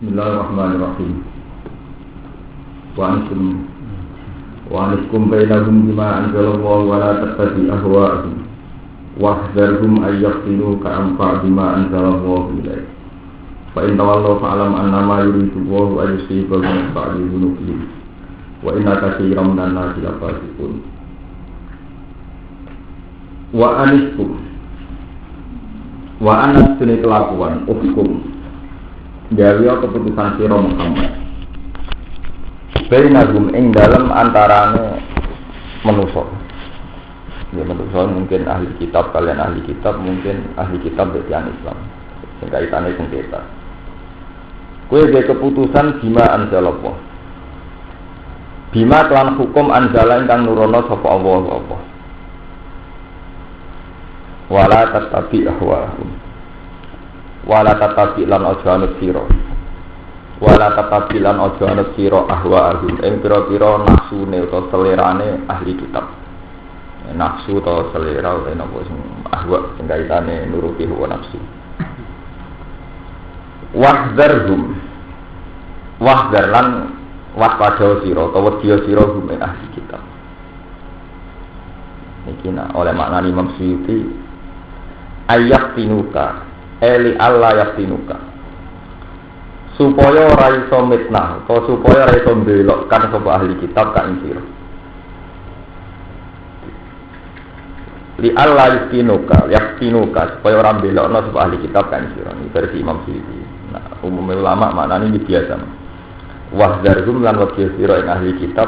Bismillahirrahmanirrahim. Wa ankum bainahum bima anzalallahu wa la tattabi ahwa'ahum wahdharhum ay yaftinuka an bima anzalallahu ilaik. Fa in tawallaw fa'lam annama yuridu Allahu an yusibahum min ba'di dhunubihim wa inna katsiran minan nasi lafasiqun. Wa anas sini kelakuan hukum gawe keputusan sira Muhammad bainahum ing dalem antarane manusa. Ya manusa mungkin ahli kitab, kalian ahli kitab, mungkin ahli kitab bagian Islam sing kaitane sengketa. Kowe gawe keputusan bima anzalallah, bima kelan hukum anzala ingkang nurono sapa Allah apa wala tatabi ahwahum, wala tatabi lan aja anut sira, wala tatabi lan aja anut sira ahwahum ing pira-pira nafsune utawa selerane ahli kitab. Nafsu utawa selera utawa napa sing ahwa sing kaitane nuruti hawa nafsu. Wahdharhum, wahdhar lan waspada sira utawa wedya sira hum ahli kitab. Iki oleh makna Imam Suyuti ayat tinuka eli Allah yaktinuka, supaya ora iso mitnah atau supaya ora iso mbelokkan sapa ahli kitab ka ing sira. Li Allah yaktinuka supaya ora mbelokno sapa ahli kitab ka ing sira. Ini versi Imam Suyuti. Nah, umum ulama maknane iki biasa. Wahdzarhum lan wajih sira ing ahli kitab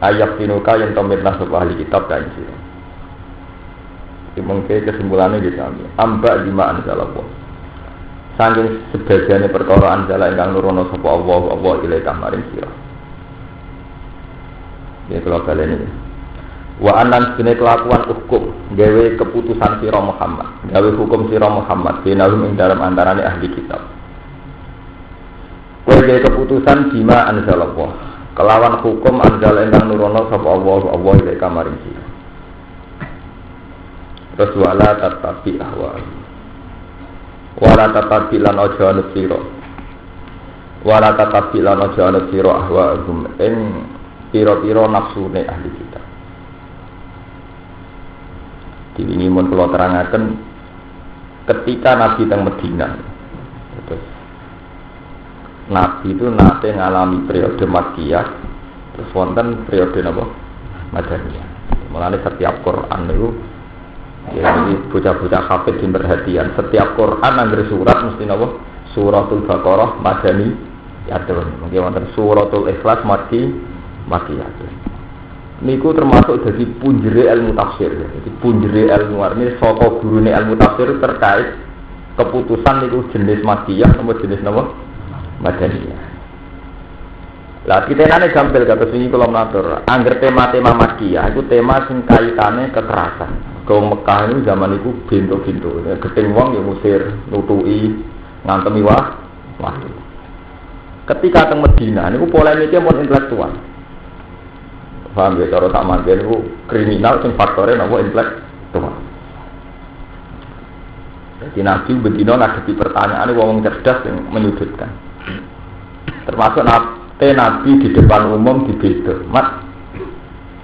ayat tinuka yang mitnah sapa ahli kitab ka ing sira. Mungkin kesimpulannya di sana. Amba lima anzalallah. Saking sebagiannya perkara anzala ingkang nurono sapa Allah ilaika maring sira. Ya kalau kalian ini. Wa anan sine kelakuan hukum, gawe keputusan sira Muhammad, gawe hukum sira Muhammad binahum ing dalam antarane ahli kitab. Kowe gawe keputusan bima anzalallah. Kelawan hukum anzala ingkang nurono sapa Allah ilaika maring sira. Terus wala tatabi ahwa, wala tatabi lan aja anut sira, wala tatabi lan aja anut sira ahwa ing pira-pira nafsune ahli kitab. Ini mun kula terangaken ketika Nabi teng Madinah. Terus Nabi itu nate ngalami periode Makkiyah, terus wonten periode napa? Madaniyah. Mulane setiap Quran itu ya, jadi bocah-bocah hafid di perhatian. Setiap Quran anggere surat mesti napa? Suratul Baqarah madani yatun. Mungkin wonten suratul Ikhlas makiyatun. Niku termasuk dadi punjere ilmu tafsir. Jadi punjere ilmu ini saka gurune ilmu tafsir terkait keputusan niku jenis makiyah atau jenis napa? Madaniyah. Lah kitenane gampil kata wingi kula matur. Angger tema-tema makiyah iku tema sing kaitane kekerasan. Wong Mekah itu zaman itu bintu-bintu, geting wong yang musir, nutui, ngantemi wah. Ketika teng Madinah, ini polemiknya pun intelektual. Paham ya, cara tak mandian itu kriminal, sing faktornya nopo intelektual. Jadi Nabi bedino ngadepi pertanyaan ini wong cerdas yang menyudutkan. Termasuk Nabi di depan umum dibeda. Mat,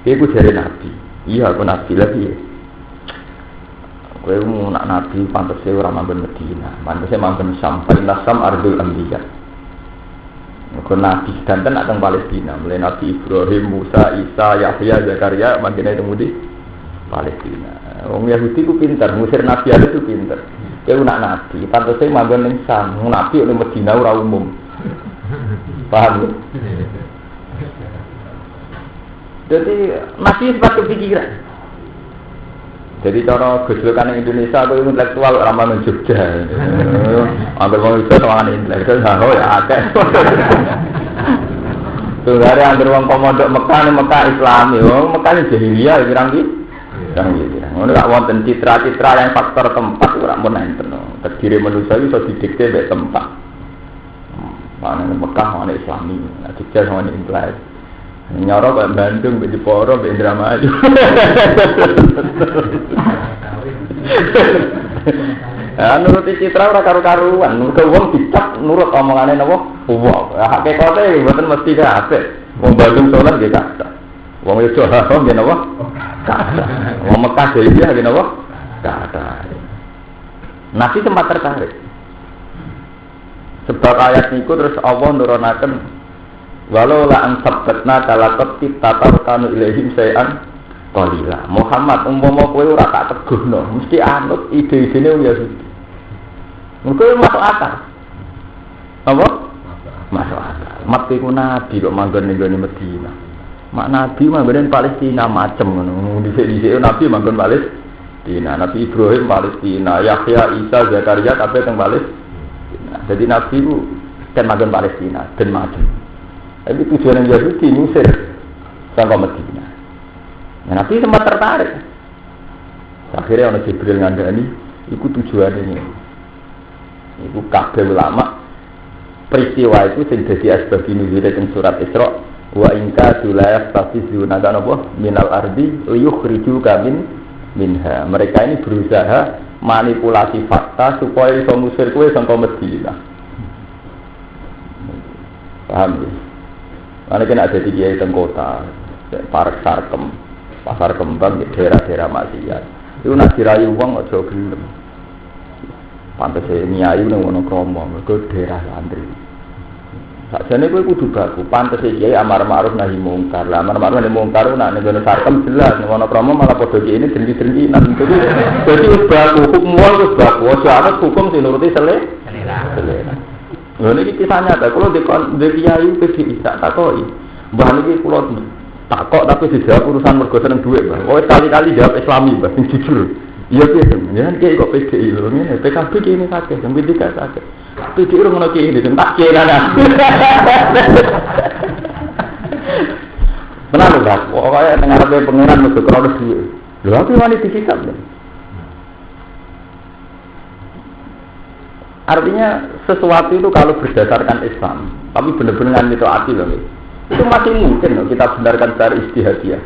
itu jari Nabi. Iya, aku Nabi lagi ya. Kowe mau nak Nabi pantese ora manggon Madinah, pantese manggon Syam, Sam ardul anbiya. Kok Nabi danten nak teng Palestina, mulai Nabi Ibrahim, Musa, Isa, Yahya, Zakaria mangkene teng di Palestina. Wong Yahudi ku pinter, ngusir Nabi ada itu pinter. Kowe nak Nabi pantese manggon ning Syam, Nabi ning Madinah ora umum. Paham? Jadi masih seperti pikiran. Jadi cara gejolkan Indonesia aku intelektual ramah Jogja. Ambil wong itu soal intelektual, oh ya akeh. Tunggare anggere wong komodok Mekah Islami, wong Mekah jahiliyah pirang iki? Pirang iki. Ngono gak wonten citra-citra yang faktor tempat ora mun enten. Terdiri manusia iso didikte mek tempat. Mana Mekah, mana Islami, Jogja sama intelektual. Nyoro Pak Bandung, Pak Jeporo, Pak Indramayu. Nuruti citra ora karu-karuan, nurut wong dicap nurut omongane napa? Wong. Hakikate mboten mesti kabeh. Wong Bandung salat nggih kathah. Wong Yogyakarta nggih napa? Kathah. Wong Mekah dhewe nggih napa? Kathah. Nabi sempat tertarik. Sebab ayat niku terus Allah nurunaken walau la an sabbatna talaqat tatarkanu ilaihim sayan qalila. Muhammad umpama kowe ora tak teguhno, mesti anut ide-idene wong Yahudi. Mengko masuk akal. Apa? Masuk akal. Mat iku nabi kok manggon ning gone Madinah. Mak nabi manggon Palestina macem ngono. Dhisik-dhisik nabi manggon Palestina. Nabi Ibrahim Palestina, Yahya, Isa, Zakaria kabeh teng Palestina. Jadi nabi ku kan manggon Palestina ben macem. Tapi tujuan yang Yahudi ngusir sampai Medina. Nah, Nabi sempat tertarik. Akhirnya orang Jibril ngandani, itu tujuannya ini. Itu kabeh ulama peristiwa itu sing dadi asbab nuzul teng surat Isra. Wa inka dulayas tafizuna kan apa minal ardi liyukhrijuka minha. Mereka ini berusaha manipulasi fakta supaya iso ngusir kowe saka Medina. Paham ya? Karena kena ada di kiai teng kota, park sarkem, pasar kembang, daerah-daerah maksiat. Itu nak dirayu uang ojo gelem. Pantes niayu nang Wonokromo, mergo daerah santri. Sakjane kowe kudu baku, pantes kiai amar ma'ruf nahi mungkar. Lah amar ma'ruf nahi mungkar nak ning sarkem jelas, ning Wonokromo malah padha kiai ini dendi-dendi nang itu. Dadi wis baku, hukum wis baku, ojo ana hukum sing nuruti selera. Lha niki kisahnya ta, kula ndek kiai PDI tak takoki. Mbah niki kula takok tapi dijawab urusan mergo seneng dhuwit, Mbah. Oh, kali-kali jawab Islami, Mbah, sing jujur. Iya piye, ya kiai kok PDI lho ngene, PKB ki ini sakit, sing PDI sakit. PDI ora ngono kiai iki tak kiai ana. Benar lho, Mbah. Pokoke teng ngarepe pengenan mesti krono dhuwit. Lho aku wani dikitap lho. Artinya sesuatu itu kalau berdasarkan Islam, tapi benar-benar ditaati loh, itu masih mungkin loh kita benarkan secara istihadiyah.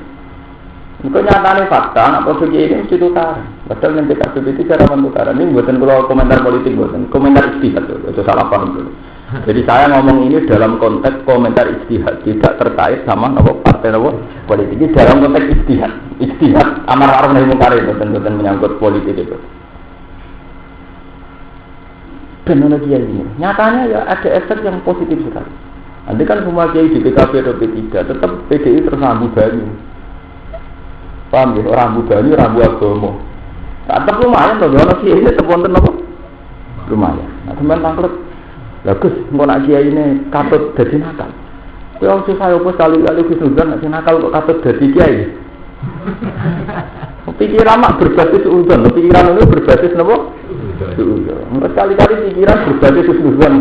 Mungkin nyatanya fakta, anak produksi ini mesti tukar. Padahal nanti PKB itu cara mentukar. Ini buatan kalau komentar politik, buatan komentar istihad itu salah paham dulu. Jadi saya ngomong ini dalam konteks komentar istihad, tidak terkait sama partai politik. Ini dalam konteks istihad amar ma'ruf nahi mungkar itu, bukan menyangkut politik itu. Benar kiai ini, nyatanya ya ada efek yang positif sekali. Nanti kan semua kiai di PKB atau P3 tetap PDI tersambung banyu. Paham ya? Orang banyu, orang agama. Tetap lumayan loh, kalau kiai ini terponten apa? Lumayan. Nah teman tangklet, bagus. Mau nak kiai ini katut jadi nakal. Kalau saya apa sekali-kali Gus nak nakal kok katut jadi kiai. Pikiran mak berbasis uzon, pikiran itu berbasis apa? Sekali-kali pikiran berbasis uzon.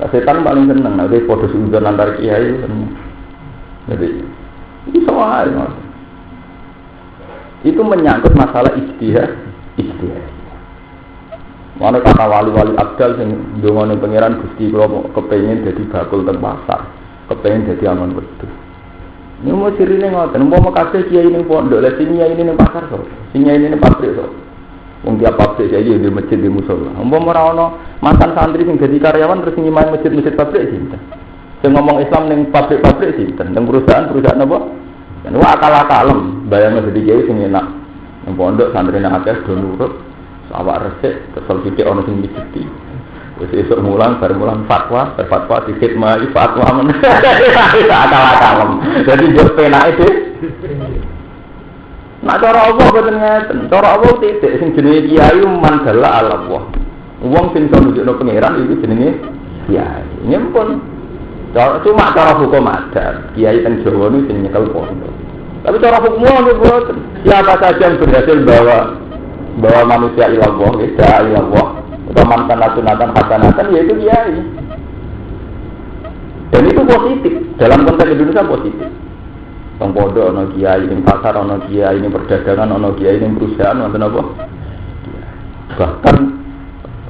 Nah, setan paling senang, nanti podo uzon antar kiai senang. Jadi ini soal itu menyangkut masalah ijtihad. Mana kata wali-wali abdal sing ndongane pangeran Gusti kula kepengin dadi bakul teng pasar, kepengin dadi aman wedhus. Ini mau sirine ngoten, mau kabeh kiai ning pondok, lha sing kiai ning pasar kok. Sing kiai ning pabrik kok. Wong tiap pabrik saiki di masjid di musala. Umpama ora ana mantan santri sing dadi karyawan terus ngimani masjid-masjid pabrik sinten. Sing ngomong Islam ning pabrik-pabrik sinten, ning perusahaan apa? Kan wae akal-akalem, bayangno dadi kiai sing enak. Ning pondok santrine akeh do nurut, awak resik, kesel sithik ana sing miciti. Wis esuk mulang fatwa, fatwa dikitmai fatwa men. Akal-akalem. Jadi yo penake deh. Nah cara Allah boten ngeten. Cara Allah titik sing jenenge kiai mandala Allah. Wong sing iso nunjukno pangeran itu jenenge kiai. Nyempun. Cuma cara hukum adat, kiai teng Jawa niku sing nyekel pondok. Tapi cara hukum niku boten. Siapa saja yang berhasil bawa manusia ila Allah, ila Allah, atau mantan hasanatan yaitu kiai. Dan itu positif dalam konteks Indonesia positif. Teng pondok ana kiai, ning pasar ana kiai, ning perdagangan ana kiai, ning perusahaan wonten apa? Bahkan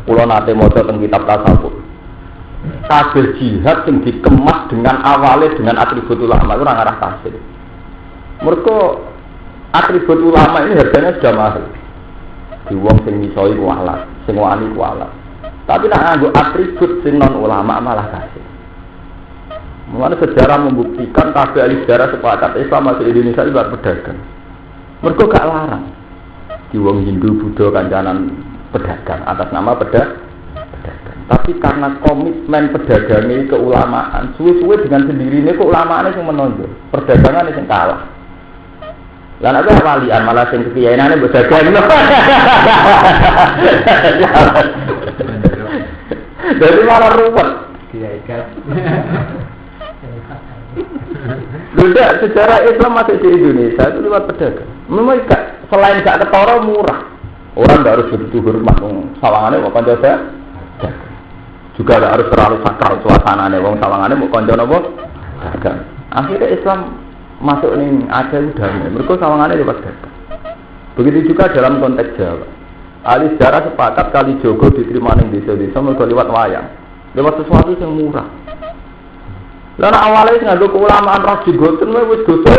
kula nate maca teng kitab tasawuf. Kabeh jihad sing dikemas dengan awale dengan atribut ulama itu ora ngarah tasir. Mergo atribut ulama ini harganya sudah mahal. Di wong sing iso iku alat, sing wani ku alat. Tapi nek nganggo atribut sing non ulama malah kasih. Mulane sejarah membuktikan kabeh ahli sejarah sepakat Islam masuk Indonesia itu pedagang. Mergo gak larang. Di wong Hindu, Buddha kancanan pedagang atas nama pedagang. Tapi karena komitmen pedagangnya keulamaan, suwe-suwe dengan sendirinya keulamaannya yang menonjol, perdagangannya yang kalah. Lan aku walian malah sing kekiyainane mbok dagang. Jadi malah ruwet. Kiai kan. Sudah sejarah Islam masuk di Indonesia itu lewat pedagang. Memang selain gak ketara murah. Orang gak harus begitu hormat sawangannya kok kanca saya. Juga gak harus terlalu sakral suasananya wong sawangannya mau kanca napa? Dagang. Akhirnya Islam masuk ning Aceh udah mereka sawangannya lewat dagang. Begitu juga dalam konteks Jawa. Ahli sejarah sepakat kali Jogo diterima ning desa-desa mergo lewat wayang. Lewat sesuatu yang murah. Lan awalnya nganggo keulamaan roh jigoten wis dosa.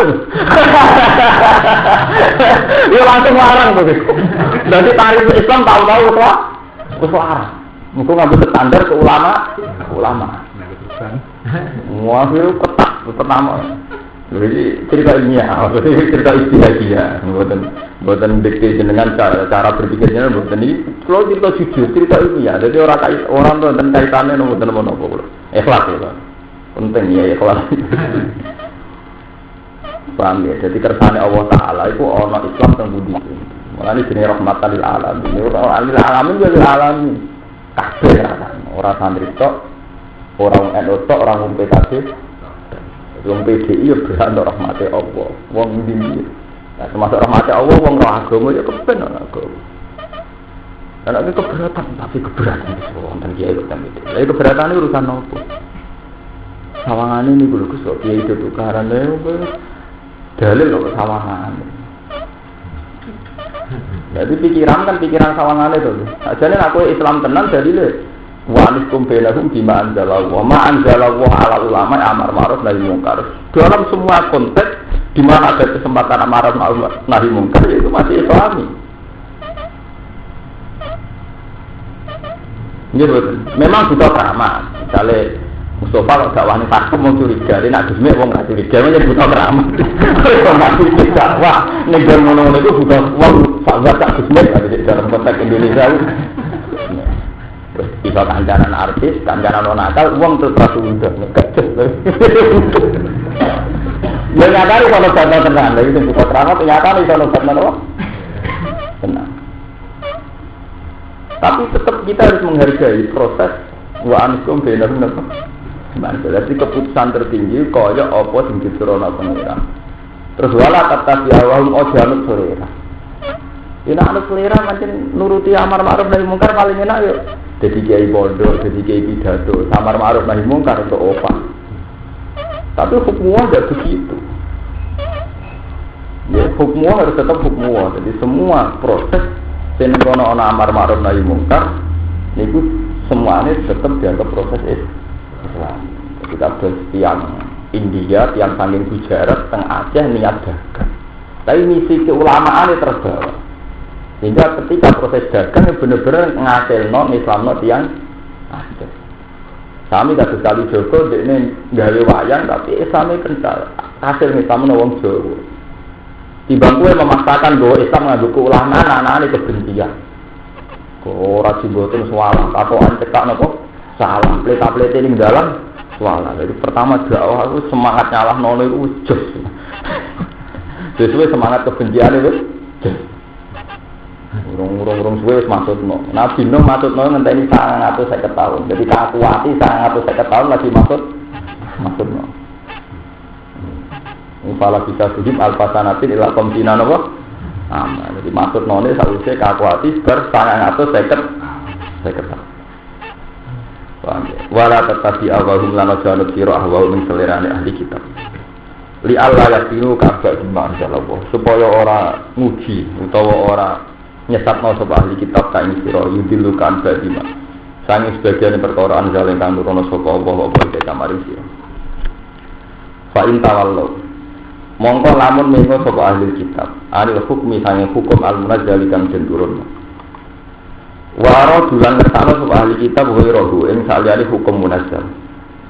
Ya langsung larang to. Dadi tarif Islam tahu-tahu kok wis larang. Muga ngambil standar ulama. Wah, itu ketat pertama. Jadi cerita ilmiah, cerita istiadat, buatan dikte dengan cara berpikirnya, buatan ini. Kalau cerita jujur, cerita ilmiah. Jadi orang tuh tentang kaitannya, buatan apa. Ikhlas ya, penting ya ikhlas. Paham ya? Jadi kersane Allah Taala itu orang Islam yang budi. Makanya jenis rahmatan lil alamin. Rahmatan lil alamin juga lil alamin. Kabeh orang santri tok, orang NU tok, orang PKB, wong PDI ya berhak untuk rahmate Allah. Wong ndi. Nah, termasuk rahmate Allah wong roh agama ya kepen ana agama. Ana keberatan tapi keberatan wis wonten kiai kok ten itu. Lah keberatane urusan apa? Sawangane niku lho Gus, kiai itu tukaran lho dalil lho sawangane. Jadi pikiran kan pikiran sawangan itu. Ajane aku Islam tenan dalile wa anikum bainahum bima anzalallahu wa ma anzalallahu ala ulama amar ma'ruf nahi munkar. Dalam semua konteks di mana ada kesempatan amar ma'ruf nahi munkar itu masih Islami. Gitu. Memang butuh keramat. Misalnya Mustafa kalau gak wani pakem mau curiga, dia nak gusme wong gak curiga, dia butuh keramat. Kalau gak curiga, wah negara mono itu butuh wong sangat tak gusme dalam konteks Indonesia. Terus bisa kancanan artis, kancanan non nakal, wong terus udah ngecet. Ya nyatanya kalau data tenang, jadi butuh keramat, nyatanya kalau data apa? Tenang. Tapi tetap kita harus menghargai proses wa ankum bainahum. Jadi keputusan tertinggi kaya apa sing diturono pengira. Terus wala kata diawahum ojanut selera. Ini anut selera macam nuruti amar ma'ruf nahi munkar paling enak yuk. Jadi kiai bodoh, jadi kiai pidato, amar ma'ruf nahi munkar untuk opah. Tapi hukumnya tidak begitu. Ya hukumnya harus tetap hukumnya. Jadi semua proses sing kono ana amar ma'ruf nahi munkar niku semuanya tetap dianggap proses Islam. Kita tiang India, tiang saking Gujarat, teng Aceh niat dagang. Tapi misi keulamaan itu terbawa. Sehingga ketika proses dagang benar-benar ngasilno Islamno tiang Aceh. Kami kata sekali Joko, ini gawe wayang tapi Islamnya kental. Hasil Islamno wong Jawa. Tiba-tiba memaksakan bahwa Islam nganggo keulamaan anak-anak kebencian. Kok ora jimboten salah, katokan cekak napa? Salah, pleta-plete ning dalam salah. Jadi pertama dakwah itu semangat nyalah nono itu jos. Sesuai semangat kebencian itu jos. Urung suwe wis maksudno. Nabi Nuh maksudno ngenteni 950 tahun. Jadi kakuati 950 tahun lagi maksudno. Fala bisa sujud alfasanatin ila komtina napa? Jadi maksud none sausé kakuati ber 950. Wala tetapi awalhum lana janut siro ahwahum selerane ahli kitab li Allah yakinu kabak bima anzalallah supaya orang nguji utawa orang nyesatno sapa ahli kitab ka ing sira yudilukan badima sange sebagian perkara anzal kang nurono sapa Allah apa iki kamaring sira fa in tawallu mongko lamun mengo sapa ahli kitab anil hukmi sange hukum al munazzal kang den turun Waro dulan ngersano sapa ahli kitab wa rohu ing saliyane hukum munazzal.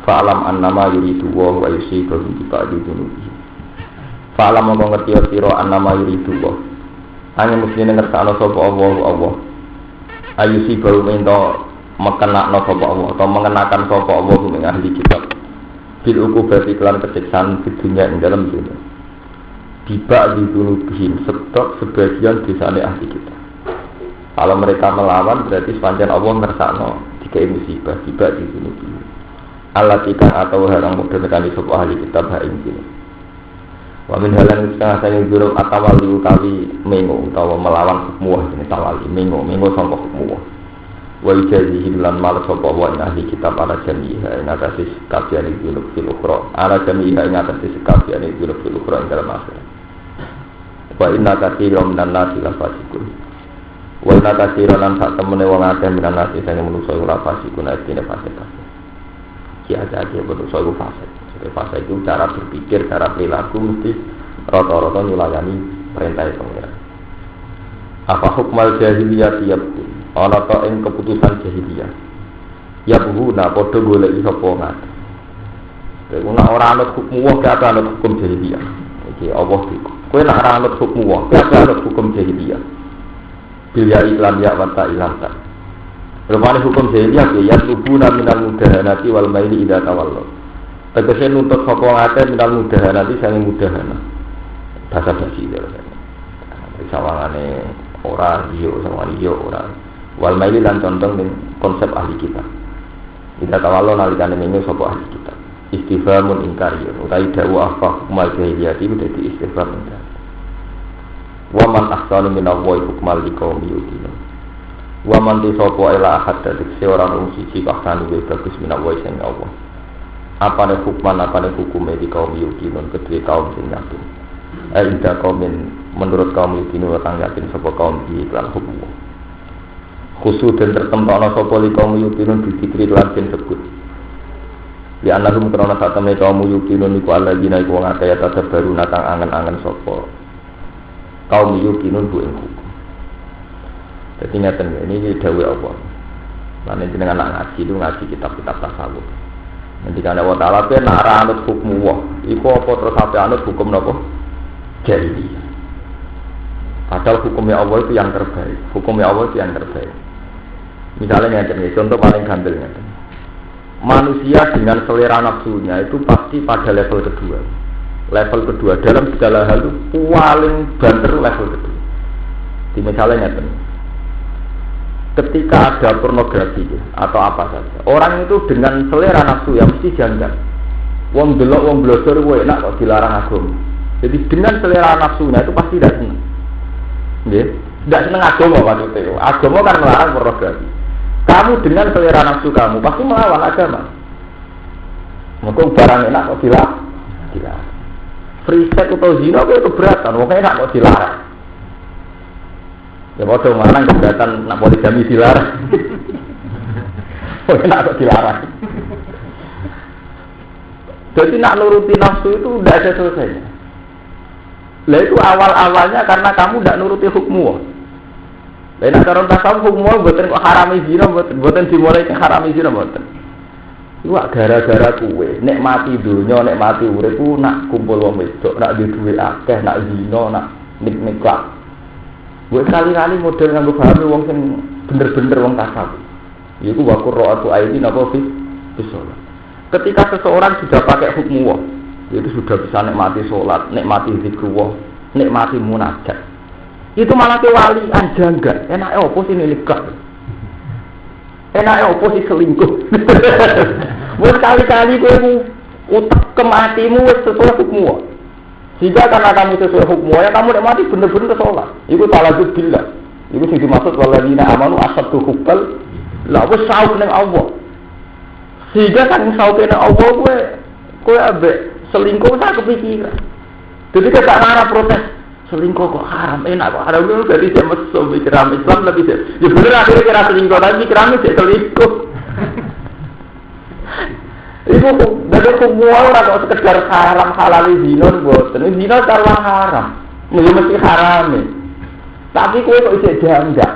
Fa'alam annama yuridu wa yusibu bi ba'di dunubi. Fa'alam mongko ngerti sira annama yuridu wa. Hanya mesti ngersano sapa Allah. Ayusibu mento mekenakno sapa Allah atau mengenakan sapa Allah ing ahli kitab. Bil ukubati kelan kesiksan di dunia ing dalam dunia. Tiba di dunubihim setok sebagian desane ahli kitab. Kalau mereka melawan berarti sepanjang Allah ngersakno dikai musibah tiba di dunubihim. Allah tikang atau harang modern kali sapa ahli kitab ha ing kene. Wa min halan sang juruk atawali kali mengo utawa melawan hukmuh ini tawali mengo sangka hukmuh. Wa ijazihi lan mal sapa wa ahli kitab ala jamiha ing atase kajian iki fil ukhra ala jamiha ing atase kajian iki fil ukhra ing dalam akhirat. Wa inna katsiran minan nasi la fasikun. Wa inna katsiran lan sak temene wong akeh minan nasi sing menungso ora fasikun artine fasik. Ki ada menungso iku fasik. Fasik itu cara berpikir, cara perilaku mesti rata-rata nyulayani perintah pengiran. Apa hukmal jahiliyah tiapun? Ana ta ing keputusan jahiliyah. Ya buhu na padha goleki sapa ngate. Kowe nek ora anut hukum wa ka anut hukum jahiliyah. Iki Allah iki. Kowe nek ora anut hukum wa ka anut hukum jahiliyah. Bil ya iklan ya wa ta ilan ta. Rumane hukum jahiliyah ya tubuna minal mudahanati wal maili ida tawallu. Tegese nuntut sapa ngate minal mudahanati sange mudahana. Bahasa basi lho. Sawangane ora iya ora. Wal maili lan condong ning konsep ahli kitab. Ida tawallo nalikane menyu sapa ahli kitab. Istifhamun ingkari utawi dawa apa mal jahiliyah iki dadi istifham ingkar. Wa man ahsanu min Allah hukmal liqaumi yuqinun. Wa man tisapa ila ahad dadi seorang wong siji bahkan luwih bagus min Allah sing Allah. Apane hukman apane hukume di kaum yuqinun kedue kaum sing yakin. Ida kaumin menurut kaum yuqinun kang yakin sapa kaum iki lan hukum. Khusus dan tertempatna sapa li kaum yuqinun dikiri lan den sebut. Ya annahum karena sak temne kaum yuqinun iku alladzina iku wong akeh tetep baru natang angen-angen sapa kaum yuqinun bu ing hukum. Dadi ngaten ini dawuh Allah. Lan jenengan anak ngaji kitab-kitab tasawuf. Nanti karena wa ta'ala itu nak anut hukum Allah itu apa terus sampai anut hukum apa? Jahiliyah. Padahal hukumnya Allah itu yang terbaik. Hukumnya Allah itu yang terbaik. Misalnya contoh paling gampang manusia dengan selera nafsunya itu pasti pada level kedua. Level kedua dalam segala hal itu paling banter level kedua. Di misalnya ketika ada pornografi atau apa saja, orang itu dengan selera nafsu yang mesti janggal. Wong delok wong blodor wae enak kok dilarang agama. Jadi dengan selera nafsunya itu pasti tidak senang. Nggih, tidak senang agama maksudnya. Agama kan melarang pornografi. Kamu dengan selera nafsu kamu pasti melawan agama. Mungkin barang enak kok dilarang. Free sex atau zina itu keberatan, wong enak kok dilarang. Ya bodoh mana keberatan nak poligami dilarang. Oh enak kok dilarang. Jadi nak nuruti nafsu itu tidak ada selesainya. Lah itu awal-awalnya karena kamu tidak nuruti hukmu. Lah nek cara tasawuf hukmu mboten kok harami zina mboten dimulai ke harami zina mboten. Iku gara-gara kuwe nek mati dunya nek mati urip ku nak kumpul wong wedok nak duwe akeh nak zina nak nikah. Gue kali-kali model nganggo pahami wong sing bener-bener wong tasawuf. Iku wa qurra'atu aidin apa bisolat. Ketika seseorang sudah pakai hukmu itu sudah bisa nikmati sholat, nikmati zikrullah, nikmati munajat. Itu malah kewalian janggal. Enake opo sih nikah? Enake opo sih selingkuh? Wes kali-kali kowe utak kematimu wis sesuai hukmu. Jika karena kamu sesuai hukmu ya kamu nikmati bener-bener sholat. Iku talajud billah. Iku sing dimaksud waladina amanu asaddu hubbal. Lah wis sauk ning Allah. Sehingga kan sauke ning Allah kowe ambek selingkuh sak kepikiran. Jadi kita ngarep protes selingkuh kok haram, enak kok haram itu dari dia masuk pikiran Islam lebih sih. Ya bener akhirnya kira selingkuh tapi pikirannya sih selingkuh. Ibu dari semua orang kok sekedar haram halal zina boten. Zina cara haram, mesti haram. Tapi kowe kok isih janggal.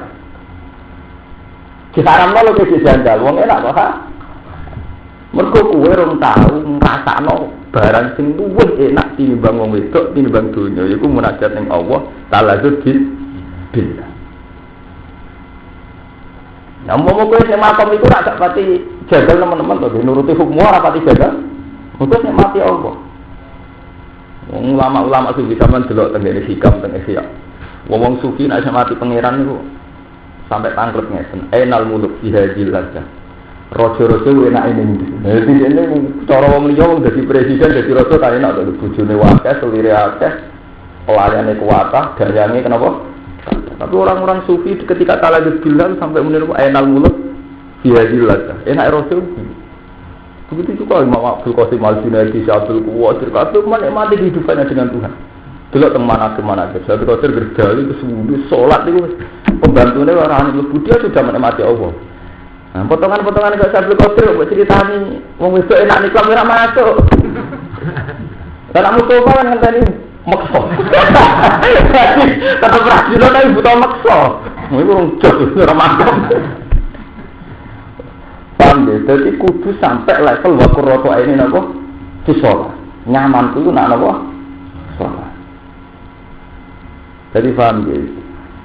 Diharamno lho iki janggal. Wong enak kok ha. Mergo kowe rong tau ngrasakno barang sing luwih enak tinimbang wong wedok tinimbang donya iku munajat ning Allah talazud billah. Namun kowe sing makom iku ora gak pati jagal teman-teman to nuruti hukum ora pati jagal. Mungkin nek mati Allah. Ulama-ulama sufi sampean delok tengene hikam teng Ihya. Wong sufi nek mati pangeran niku sampai tangkrut ngesen. Ainal muluk fi hadhil lazah. Raja-raja enak ini. Dadi dene cara wong liya wong dadi presiden dadi raja ta enak to bojone akeh, selire akeh, pelayane kuwatah, dayane kenapa? Tapi orang-orang sufi ketika kalah bilang sampai meniru ainal muluk fi hadhil lazah. Enak raja. Begitu juga Imam Abdul Qasim Al-Junaidi, Syabdul Quwasir, kabeh menikmati kehidupannya dengan Tuhan. Delok teng mana-mana aja. Syabdul Qasim berdali ke subuh salat niku pembantune orang ibu dia sudah menikmati Allah. Nah, potongan-potongan gak Syabdul Qasim mbok critani wong wedok enak nek kamera masuk. Lah kamu coba kan ngenteni maksa. Tetep rajin tapi butuh maksa. Iku wong jog ora makom. Paham ya? Jadi kudu sampai level wakur roto ini napa? Sholat. Nyaman itu nak napa? Sholat. Jadi paham ya?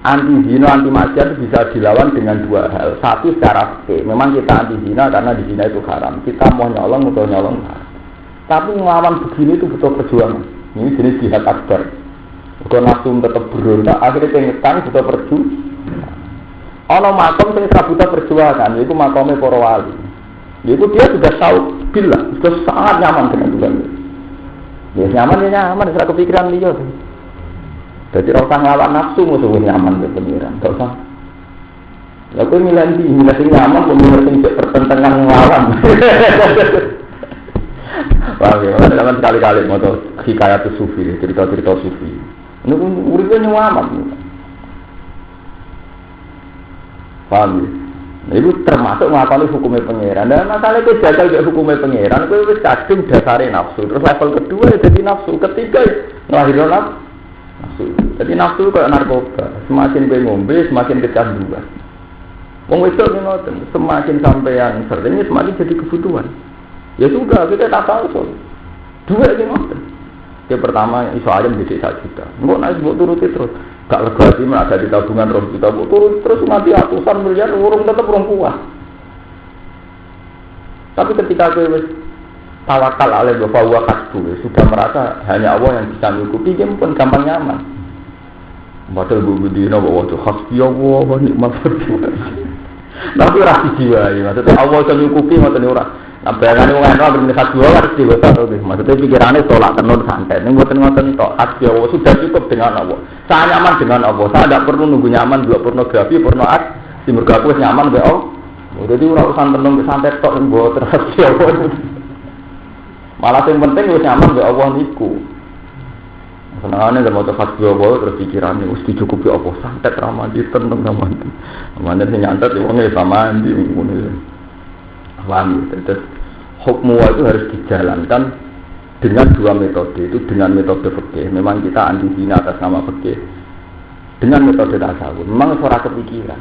Anti zina, anti maksiat itu bisa dilawan dengan dua hal. Satu secara fikih, memang kita anti zina karena di zina itu haram. Kita mau nyolong atau nyolong haram. Tapi ngelawan begini itu butuh perjuangan. Ini jenis jihad akbar. Kalau nafsu tetap berontak, akhirnya pengetan butuh perjuangan. Ono makom sing buta perjuangan, yaitu makomnya para wali. Yaitu dia sudah tahu bila, sudah sangat nyaman dengan Tuhan. Ya nyaman, tidak kepikiran dia. Jadi rasa ngelawan nafsu musuh nyaman ke pengiran, tak usah. Lalu milih sing nyaman, milih sing pertentangan ngelawan. Wah, ya, jangan sekali-kali mau hikayat sufi, cerita-cerita sufi. Ini uripnya nyaman. Paham ya? Nah, itu termasuk mengakali hukumnya pangeran. Dan masalah itu jagal ke hukumnya pangeran, itu wis kadung dasare nafsu. Terus level kedua ya jadi nafsu, ketiga ngelahirkan nafsu. Jadi nafsu kayak narkoba, semakin kowe ngombe semakin kecanduan. Wong wedok ngoten, semakin sampean sering semakin jadi kebutuhan. Ya sudah, kita tak tahu. Dua iki ngoten. Yang pertama iso ayam jadi 1 juta. Engko nek mbok turuti terus gak lega sih ada di tabungan 2 juta, mbok turun terus nanti ratusan miliar urung tetep rong kuah. Tapi ketika kowe wis tawakal alaihi wa huwa kasbu, sudah merasa hanya Allah yang bisa mencukupi, dia pun gampang nyaman. Padahal bu-budina bahwa itu hasbi Allah wa ni'mal wakil. Tapi ora jiwa ya, maksudnya Allah bisa mencukupi ngoten ora. Nah, bayangane wong ana ben khas dua harus diwasa to. Maksudnya pikirannya tolak tenun santai. Ning ngoten-ngoten tok khas Allah sudah cukup dengan Allah. Saya nyaman dengan Allah. Saya tidak perlu nunggu nyaman dua pornografi, porno art. Si mergo aku nyaman mbek Allah. Jadi ora urusan tenun santai tok ning mboten khas Allah. Malah yang penting wis nyaman mbek Allah niku. Senengane nek maca khas Allah terus pikirannya wis dicukupi Allah santai ramah di tenung ramah. Amanane sing nyantet wong e sama ndi ngono. Paham ya? Terus hukmu itu harus dijalankan dengan dua metode, itu dengan metode fikih. Memang kita anti zina atas nama fikih. Dengan metode tasawuf, memang suara kepikiran.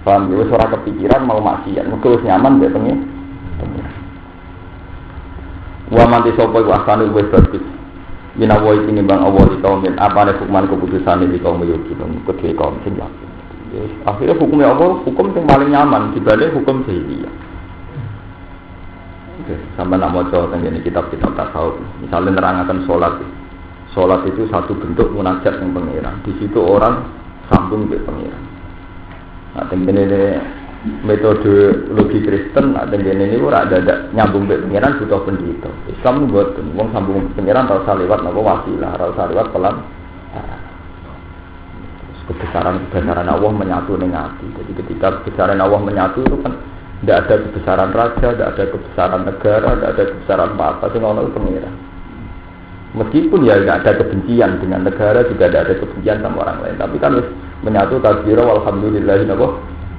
Paham ya? Suara kepikiran mau maksiat, mungkin nyaman dia pengen. Wa manti sapa iku asane wis bagus. Minawa iki nimbang Allah di kaum apa nek hukuman keputusan di kaum yo kedhe kaum sing yakin. Akhirnya hukumnya Allah, hukum yang paling nyaman dibanding hukum jahiliyah. Sampai nak maca tentang kitab-kitab tasawuf, misalnya nerangkan sholat itu satu bentuk munajat yang pengiran. Di situ orang sambung ke pengiran. Nah, tentang metode logi Kristen, nah tentang ini orang ada nyambung ke pengiran butuh pendeta. Islam buat orang sambung pengiran harus lewat apa wasilah, harus lewat pelan. Kebesaran Allah menyatu dengan hati. Jadi ketika kebesaran Allah menyatu itu kan tidak ada kebesaran raja, tidak ada kebesaran negara, tidak ada kebesaran apa-apa, semua itu pengiran. Meskipun ya tidak ada kebencian dengan negara, juga tidak ada kebencian sama orang lain. Tapi kan menyatu takbira walhamdulillahi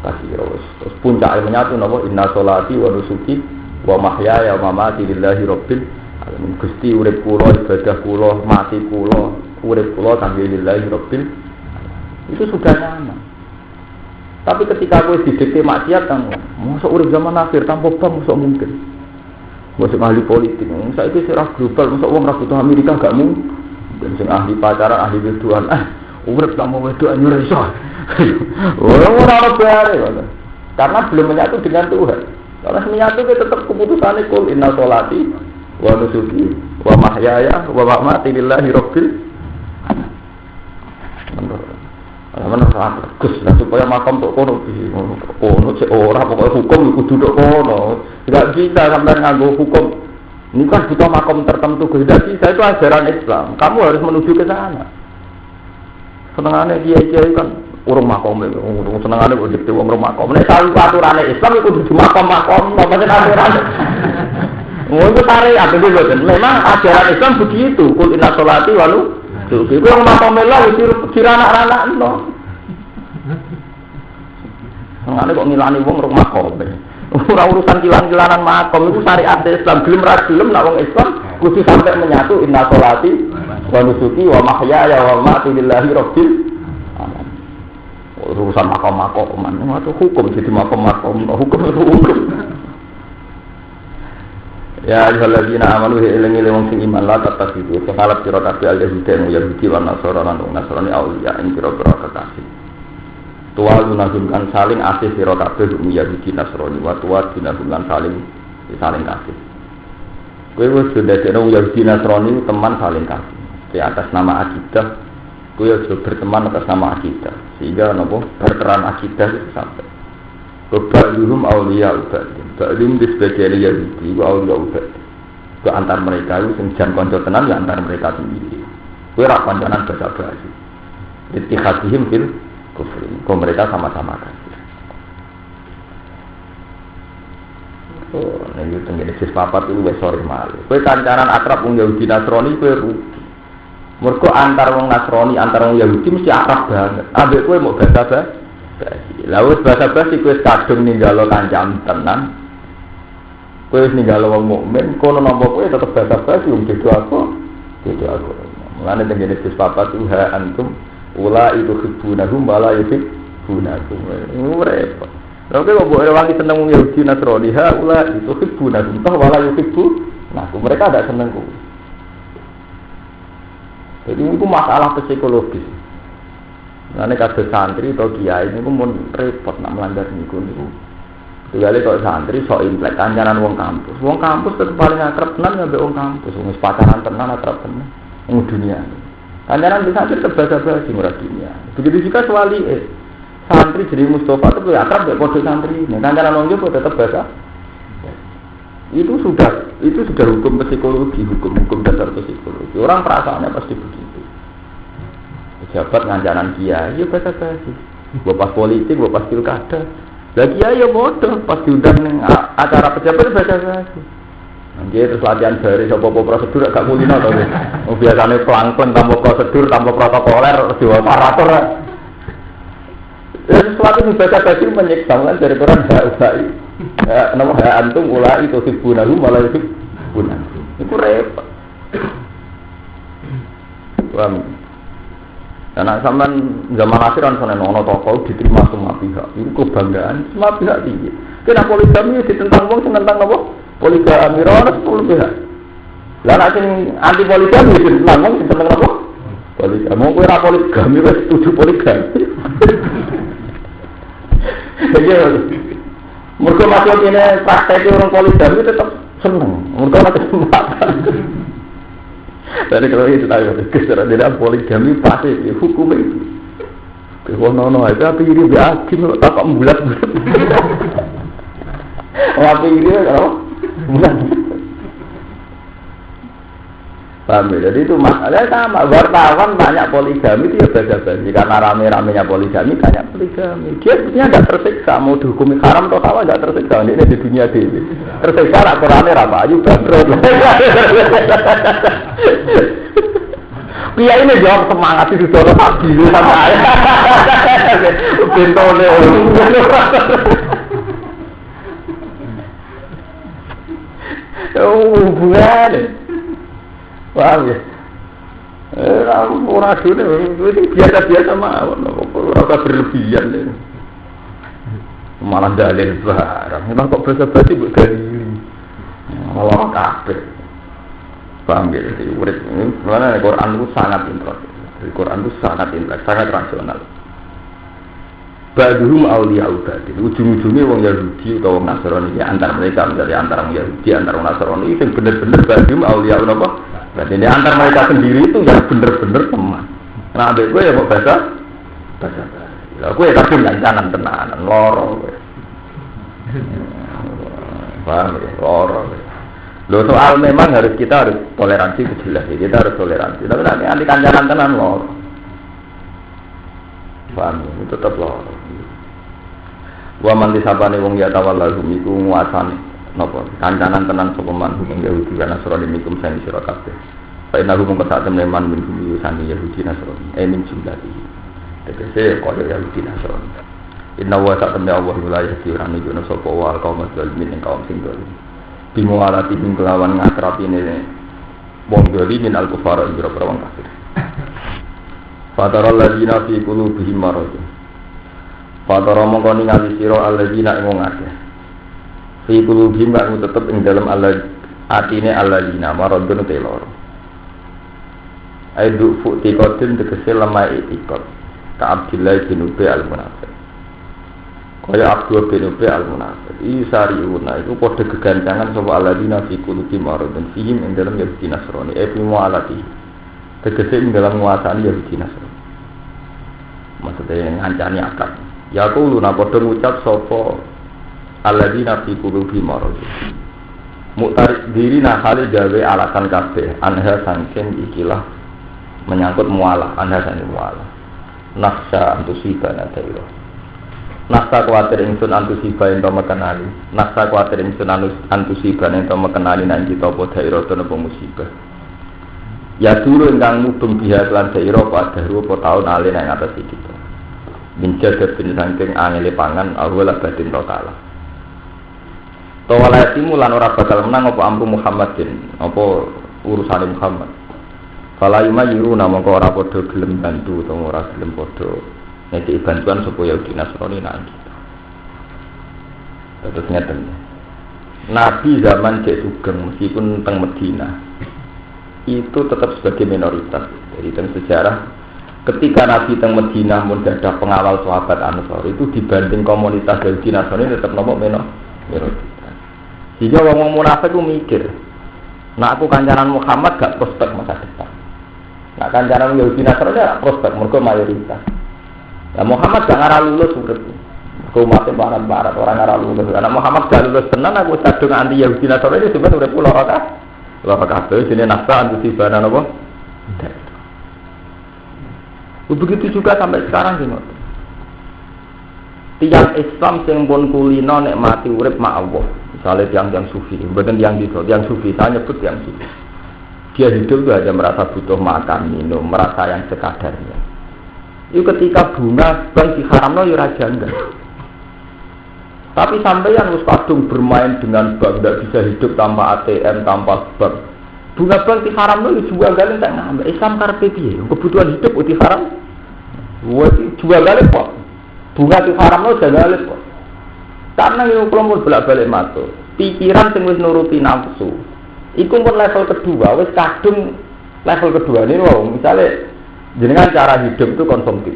katsira. Terus puncaknya menyatu napa inna sholati wa nusuki wa mahyaya wa mamati lillahi rabbil alamin. Gusti urip kula, ibadah kula, mati kula, urip kula kangge lillahi rabbil. Itu sudah nyaman. Tapi ketika kowe didikte maksiat kan, mosok urip zaman akhir tanpa bom mosok mungkin. Mosok ahli politik, saiki serah global, mosok wong ra butuh Amerika gak mungkin. Dan sing ahli pacaran, ahli wedoan, urip kamu wedoan yo iso. Ora bare. Karena belum menyatu dengan Tuhan. Kalau menyatu kita tetap keputusannya kul inna sholati wa nusuki wa mahyaya wa mamati lillahi rabbil alamin. Gus, supaya makam tok kono cek ora pokoke hukum kudu tok kono. Enggak bisa sampean nganggo hukum. Ini kan butuh makam tertentu, tidak bisa, itu ajaran Islam. Kamu harus menuju ke sana. Senengane kiai-kiai kan urung makom, urung senengane kok dikte wong urung makom. Nek salah aturane Islam iku kudu makom-makom, apa sing aturane. Ngono syariat itu boten. Memang ajaran Islam begitu. Kul inna sholati wa nusuki. Kuwi wong makom lha wis diranak-ranakno. Senengane kok ngilani wong urung makom. Ora urusan kilan-kilanan makom iku syariat Islam. Gelem ra gelem nek wong Islam kudu sampai menyatu inna sholati wa nusuki wa mahyaya wa mamati lillahi rabbil alamin. Urusan makom-makoman itu hukum, jadi makom-makom hukum itu hukum. Ya ayyuhalladzina amanu ilangi wong sing iman la tatasidu sahalat sira kabeh al-yahudi wa yahudi wa nasara lan nasrani auliya ing pira-pira kekasih. Tuwa lunazumkan saling asih sira kabeh yahudi nasrani wa tuwa dinazumkan saling kasih. Kowe wis ndadekno yahudi nasrani teman saling kasih. Di atas nama akidah kowe aja berteman atas nama akidah. Sehingga napa berperan akidah itu sampai kebaluhum auliya ubadim ba'lim disbagian Yahudi itu auliya ubadim ke antar mereka itu senjan konco tenan ya antar mereka sendiri kowe ra kancanan basa-basi ittihadihim fil kufri kok mereka sama-sama kafir. Nah itu tengene sis papat itu wis sore malih kowe kancanan akrab wong Yahudi Nasrani kowe rugi. Mergo antar wong Nasrani, antar wong Yahudi mesti akrab banget. Ambek kowe mau basa-basi. Lah wis basa-basi kowe kadung ninggalo kancam tenan. Kowe wis ninggalo wong mukmin, kono napa kowe tetep basa-basi wong beda aku. Mulane tengene Yesus papat uha antum ula itu hibunahum wala yuhibbunakum. Repot. Lha kowe kok mbok wangi seneng wong Yahudi Nasrani, ha ula itu hibunahum toh wala yuhibbunakum. Mereka ada seneng kowe. Jadi itu masalah psikologis. Nanti kasus santri atau kiai ini pun repot nak melanggar niku. Kecuali kalau santri so implek kancanan wong kampus. Wong kampus tetap paling akrab tenan ngambil wong kampus. Wong pacaran tenan akrab tenan. Wong dunia. Kancanan di santri terbasa-basa murah dunia. Begitu juga sewali santri jadi Mustafa itu akrab dengan kode santri. Kancanan wong juga tetap basa. Itu sudah hukum psikologi, hukum dasar psikologi. Orang perasaannya pasti begitu. Pejabat ngancanan kiai, ya basa-basi. Bapak politik, bapak pilkada. Lah kiai ya bodoh, pas diundang ning acara pejabat basa-basi. Nanti terus latihan dari sapa-sapa prosedur agak mulino to. Biasane pelan-pelan tanpa prosedur, tanpa protokoler, diwaparator. Sesuatu yang basa-basi menyiksa kan dari orang hak-hak. Nama hak antum ulai itu hibbunahu malah hibbunahu. Itu repot. Paham? Karena zaman akhiran sana ono tokoh diterima semua pihak. Itu kebanggaan semua pihak tinggi. Kena poligami ditentang wong sing tentang apa? Poligami ora 10 pihak. Lah nek sing anti poligami ditentang wong sing tentang apa? Poligami. Wong kowe ora poligami wis setuju poligami. Mereka masuk ini praktek orang poligami tetap seneng. Mereka masih kesempatan. Dari kalau itu tadi keserak tidak poligami pasti hukum itu. Kewono itu apa ini biakin tak bulat-bulat. Apa ini kalau bulat. Paham ya? Jadi itu masalahnya sama. Wartawan banyak poligami itu ya beda-beda. Karena rame-ramenya poligami banyak poligami. Dia sebenarnya tidak tersiksa. Mau dihukumi haram atau tawa tidak tersiksa. Ini di dunia ini. Tersiksa lah Qurannya apa aja bangkrut. Pia ini jawab semangat itu sudah pagi sama saya. Bentone. Hubungan. Paham ya? Orang dunia itu biasa-biasa mah, orang berlebihan. Malah dalil barang. Memang kok basa-basi mbok dalili. Malah kabeh. Paham ya? Jadi urip ini sebenarnya Al-Quran itu sangat intelektual. Al-Quran itu sangat intelektual, sangat rasional. Ba'duhum awliya'u ba'din. Ujung-ujungnya wong Yahudi atau wong Nasrani ya antara mereka menjadi antara wong Yahudi antara wong Nasrani itu bener-bener ba'duhum awliya'u apa? Berarti ini antara mereka sendiri itu ya bener-bener teman. Nah, adek gue ya mau baca. Lah gue tapi kancanan tenanan loro kowe. Paham ya? Loro. Loh soal memang kita harus toleransi itu jelas ya. Kita harus toleransi. Tapi nanti anti kancanan tenan loro. Paham ya? Itu tetap loro. Wa man disabane wong ya tawallahu iku nguasani napa kancanan tenan sapa man wong Yahudi lan Nasrani mikum sing sira kabeh. Fa inna hum qasatam leman min sani Yahudi Nasrani. Min jumlahi. Tegese kaya Yahudi Nasrani. Inna wa ta'ala wa la yahdi ran nujuna sapa wa kaum zalimin ing kaum sing dolim. Bimualati ing kelawan ngakrapine wong dolim min al-kufara ing wong kafir. Fatara alladzina fi qulubihim maradun. Fatara mongko ningali sira alladzina ing wong akeh. Fi qulubihim kang tetep ing dalem atine alladzina maradun te loro. Aidu futi qatin tegese lemah itikad. Ka Abdillah bin Ubay al-Munafiq. Kaya Abdullah bin Ubay al-Munafiq. Isariuna itu padha gegancangan sapa alladzina fi qulubihim maradun fihim ing dalem Yahudi Nasrani. Fi mualati. Tegese ing dalam nguasani Yahudi Nasrani. Maksudnya ngancani akad. Ya aku luna padha ngucap sapa alladzina fi qulubihim maradun. Muktarik diri nahale gawe alasan kabeh anha sangken ikilah menyangkut mualah anha sangken mualah. Naksa antusibana dairah. Naksa kuatir ingsun antusiba ento mekenali. Naksa kuatir ingsun antusiba ento mekenali nang kita apa dairah to napa musibah. Ya dulu ingkang mubeng biha lan dairah pada rupa taun ale nang atas kita. Menjaga bin saking angele pangan awala batin total. Tawalatimu lan ora bakal menang apa amru Muhammadin, apa urusane Muhammad. Fala yumayiru namangka ora padha gelem bantu utawa ora gelem padha ngeki bantuan supaya Yahudi Nasrani nang kita. Terus ngeten. Nabi zaman Cek Sugeng meskipun teng Madinah itu tetap sebagai minoritas. Jadi teng sejarah ketika Nabi teng Madinah mun ada pengawal sahabat Ansor itu dibanding komunitas Yahudi Nasrani tetap nomor minoritas. Jika orang munafik itu mikir, nah aku kancanan Muhammad gak prospek masa depan. Nah kancanan Yahudi Nasrani gak prospek, mereka mayoritas. Nah Muhammad gak ngarah lulus urip. Mereka masih barat-barat orang ngarah lulus. Karena Muhammad gak lulus tenan aku sadung anti Yahudi Nasrani sebenarnya urip lara kabeh sini nafsa antusibana apa? Begitu juga sampai sekarang sih. Tiang Islam sing pun kulino nek mati urip mak Allah. Misalnya tiang sufi, bukan tiang sufi, saya nyebut tiang sufi. Dia hidup itu hanya merasa butuh makan, minum, merasa yang sekadarnya. Itu ketika bunga bang diharamno ya raja enggak. Tapi sampai yang harus kadung bermain dengan bank, tidak bisa hidup tanpa ATM, tanpa bank. Bunga bank diharamno ya jual galeng tak ngambil. Islam karpe piye? Kebutuhan hidup diharam. Jual galeng kok. Bunga diharamno jagal kok. Karena yang kelompok bolak-balik matur, pikiran sing wis nuruti nafsu. Iku pun level kedua, wis kadung level kedua ini loh. Misalnya jenengan cara hidup itu konsumtif.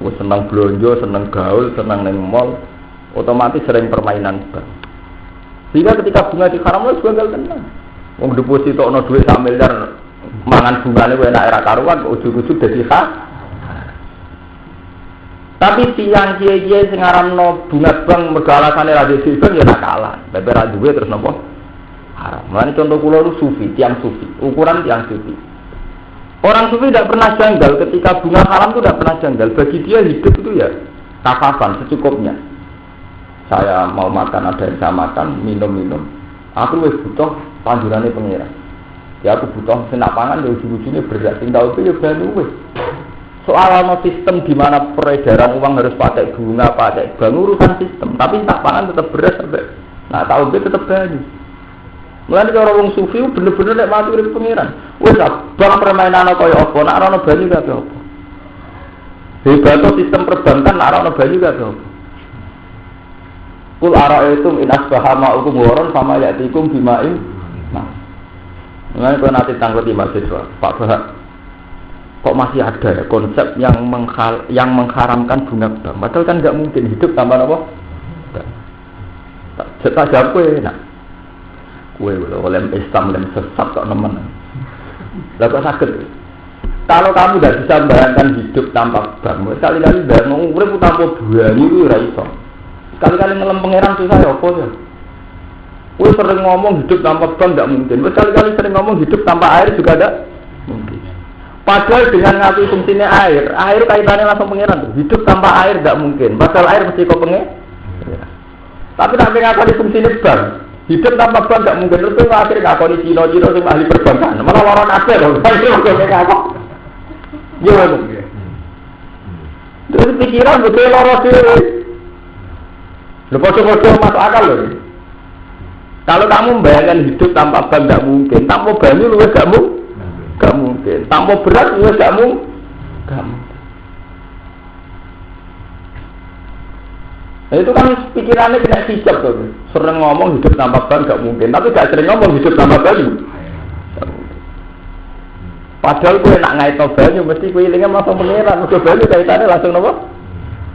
Wis senang belanja, senang gaul, senang neng mall, otomatis sering permainan bank. Sehingga ketika bunga diharam wis gagal tenan. Wong deposito ono dhuwit sak miliar mangan bungane kowe enak era karuan ujug-ujug dadi hak. Tapi tiang kiai-kiai sing aranno bunga bank mergo alasane ra dhewe bank ya nakalan. Bebe ra duwe terus napa? Haram. Mulane contoh kula itu sufi, tiang sufi, ukuran tiang sufi. Orang sufi tidak pernah janggal ketika bunga haram itu tidak pernah janggal. Bagi dia hidup itu ya kafafan secukupnya. Saya mau makan ada yang saya makan, minum. Aku wis butuh panjurane pengira. Ya aku butuh senak pangan ya ujung-ujungnya berat. Sing tau itu ya banu wis. Soal sistem di mana peredaran uang harus pakai bunga, pakai bank urusan sistem. Tapi tak pangan tetap beras sampai. Nah tahu dia tetap banyak. Mulai orang wong sufi bener-bener nek mati urip pengiran. Wis bang permainan kaya apa, nek ana banyu gak apa. Hebat sistem perbankan nek ana banyu gak apa. Kul ara'aytum in asbaha ma'ukum ghoran fama ya'tikum bima'in. Nah. Mengenai kalau nanti tangguti mahasiswa, Pak Bahak, kok masih ada ya konsep yang mengharamkan bunga bank? Padahal kan nggak mungkin hidup tanpa apa? Tak jawab kue, nak. Kue oleh Islam lem sesat kok nemen. Lah kok sakit? Kalau kamu nggak bisa membayangkan hidup tanpa bank, sekali-kali bangun urip tanpa buah itu ora iso. Sekali-kali ngelem pangeran susah ya apa ya? Kue sering ngomong hidup tanpa bank tidak mungkin. Sekali-kali sering ngomong hidup tanpa air juga tidak mungkin. Padahal dengan ngaku fungsinya air kaitannya langsung pangeran. Hidup tanpa air tidak mungkin. Padahal air mesti kau pengen. Tapi tak ngaku fungsinya bank. Hidup tanpa bank tidak mungkin. Terus akhirnya ngaku di Cina yang ahli perbankan. Malah orang aja loh. Gimana? Terus pikiran betul lorot sih. Lepas masuk akal loh. Kalau kamu membayangkan hidup tanpa bank tidak mungkin, tanpa banyu lu gak mungkin, tanpa berat lu gak mungkin. Nah, itu kan pikirannya tidak hijab tuh. Sering ngomong hidup tanpa bank gak mungkin, tapi gak sering ngomong hidup tanpa banyu. Padahal gue nak ngait no banyu, mesti gue ilingnya langsung pengeran. Gue banyu kaitannya langsung apa?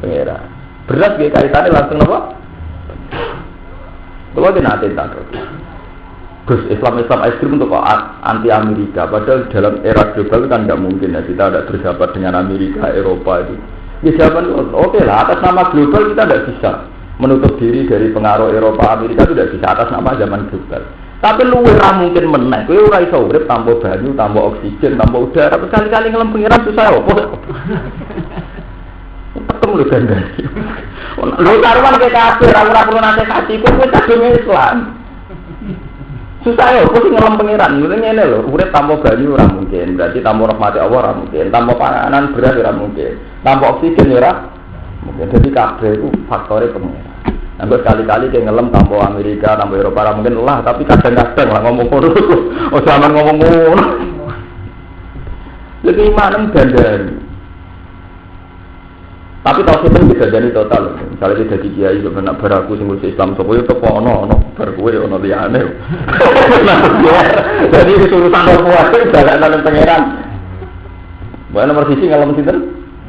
Pengeran. Beras gue kaitannya langsung apa? Kalau dia nanti tak Gus Islam ekstrim untuk anti Amerika. Padahal dalam era global kan nggak mungkin ya kita ada bersahabat dengan Amerika, Eropa itu. Ya jawaban oke lah atas nama global kita tidak bisa menutup diri dari pengaruh Eropa, Amerika itu tidak bisa atas nama zaman global. Tapi lu ora mungkin menang. Kowe ora iso urip tanpa banyu, tanpa oksigen, tanpa udara. Sekali-kali ngelem pengiran susah ya opo? Ketemu lho gandeng. Lho karuan ke kafir, ora perlu nasihat iku kowe cadung Islam. Susah ya, kok sing ngelem pengiran. Ngene lho, urip tanpa banyu ora mungkin. Berarti tanpa rahmat Allah ora mungkin. Tanpa panganan beras ora mungkin. Tanpa oksigen ora mungkin. Jadi kabeh itu faktore pengiran. Anggo sekali-kali kayak ngelem tanpa Amerika, tanpa Eropa ora mungkin lah, tapi kadang-kadang lah ngomong ngono. Oh zaman ngomong ngono. Jadi imanem dandani. Tapi tau sih bisa jadi total. Misalnya dia jadi kiai juga nak beraku sing Islam sapa yo tepo ono bar kowe ono liyane. Jadi urusan puasa jalanan pangeran. Bae nomor siji ngalem sinten?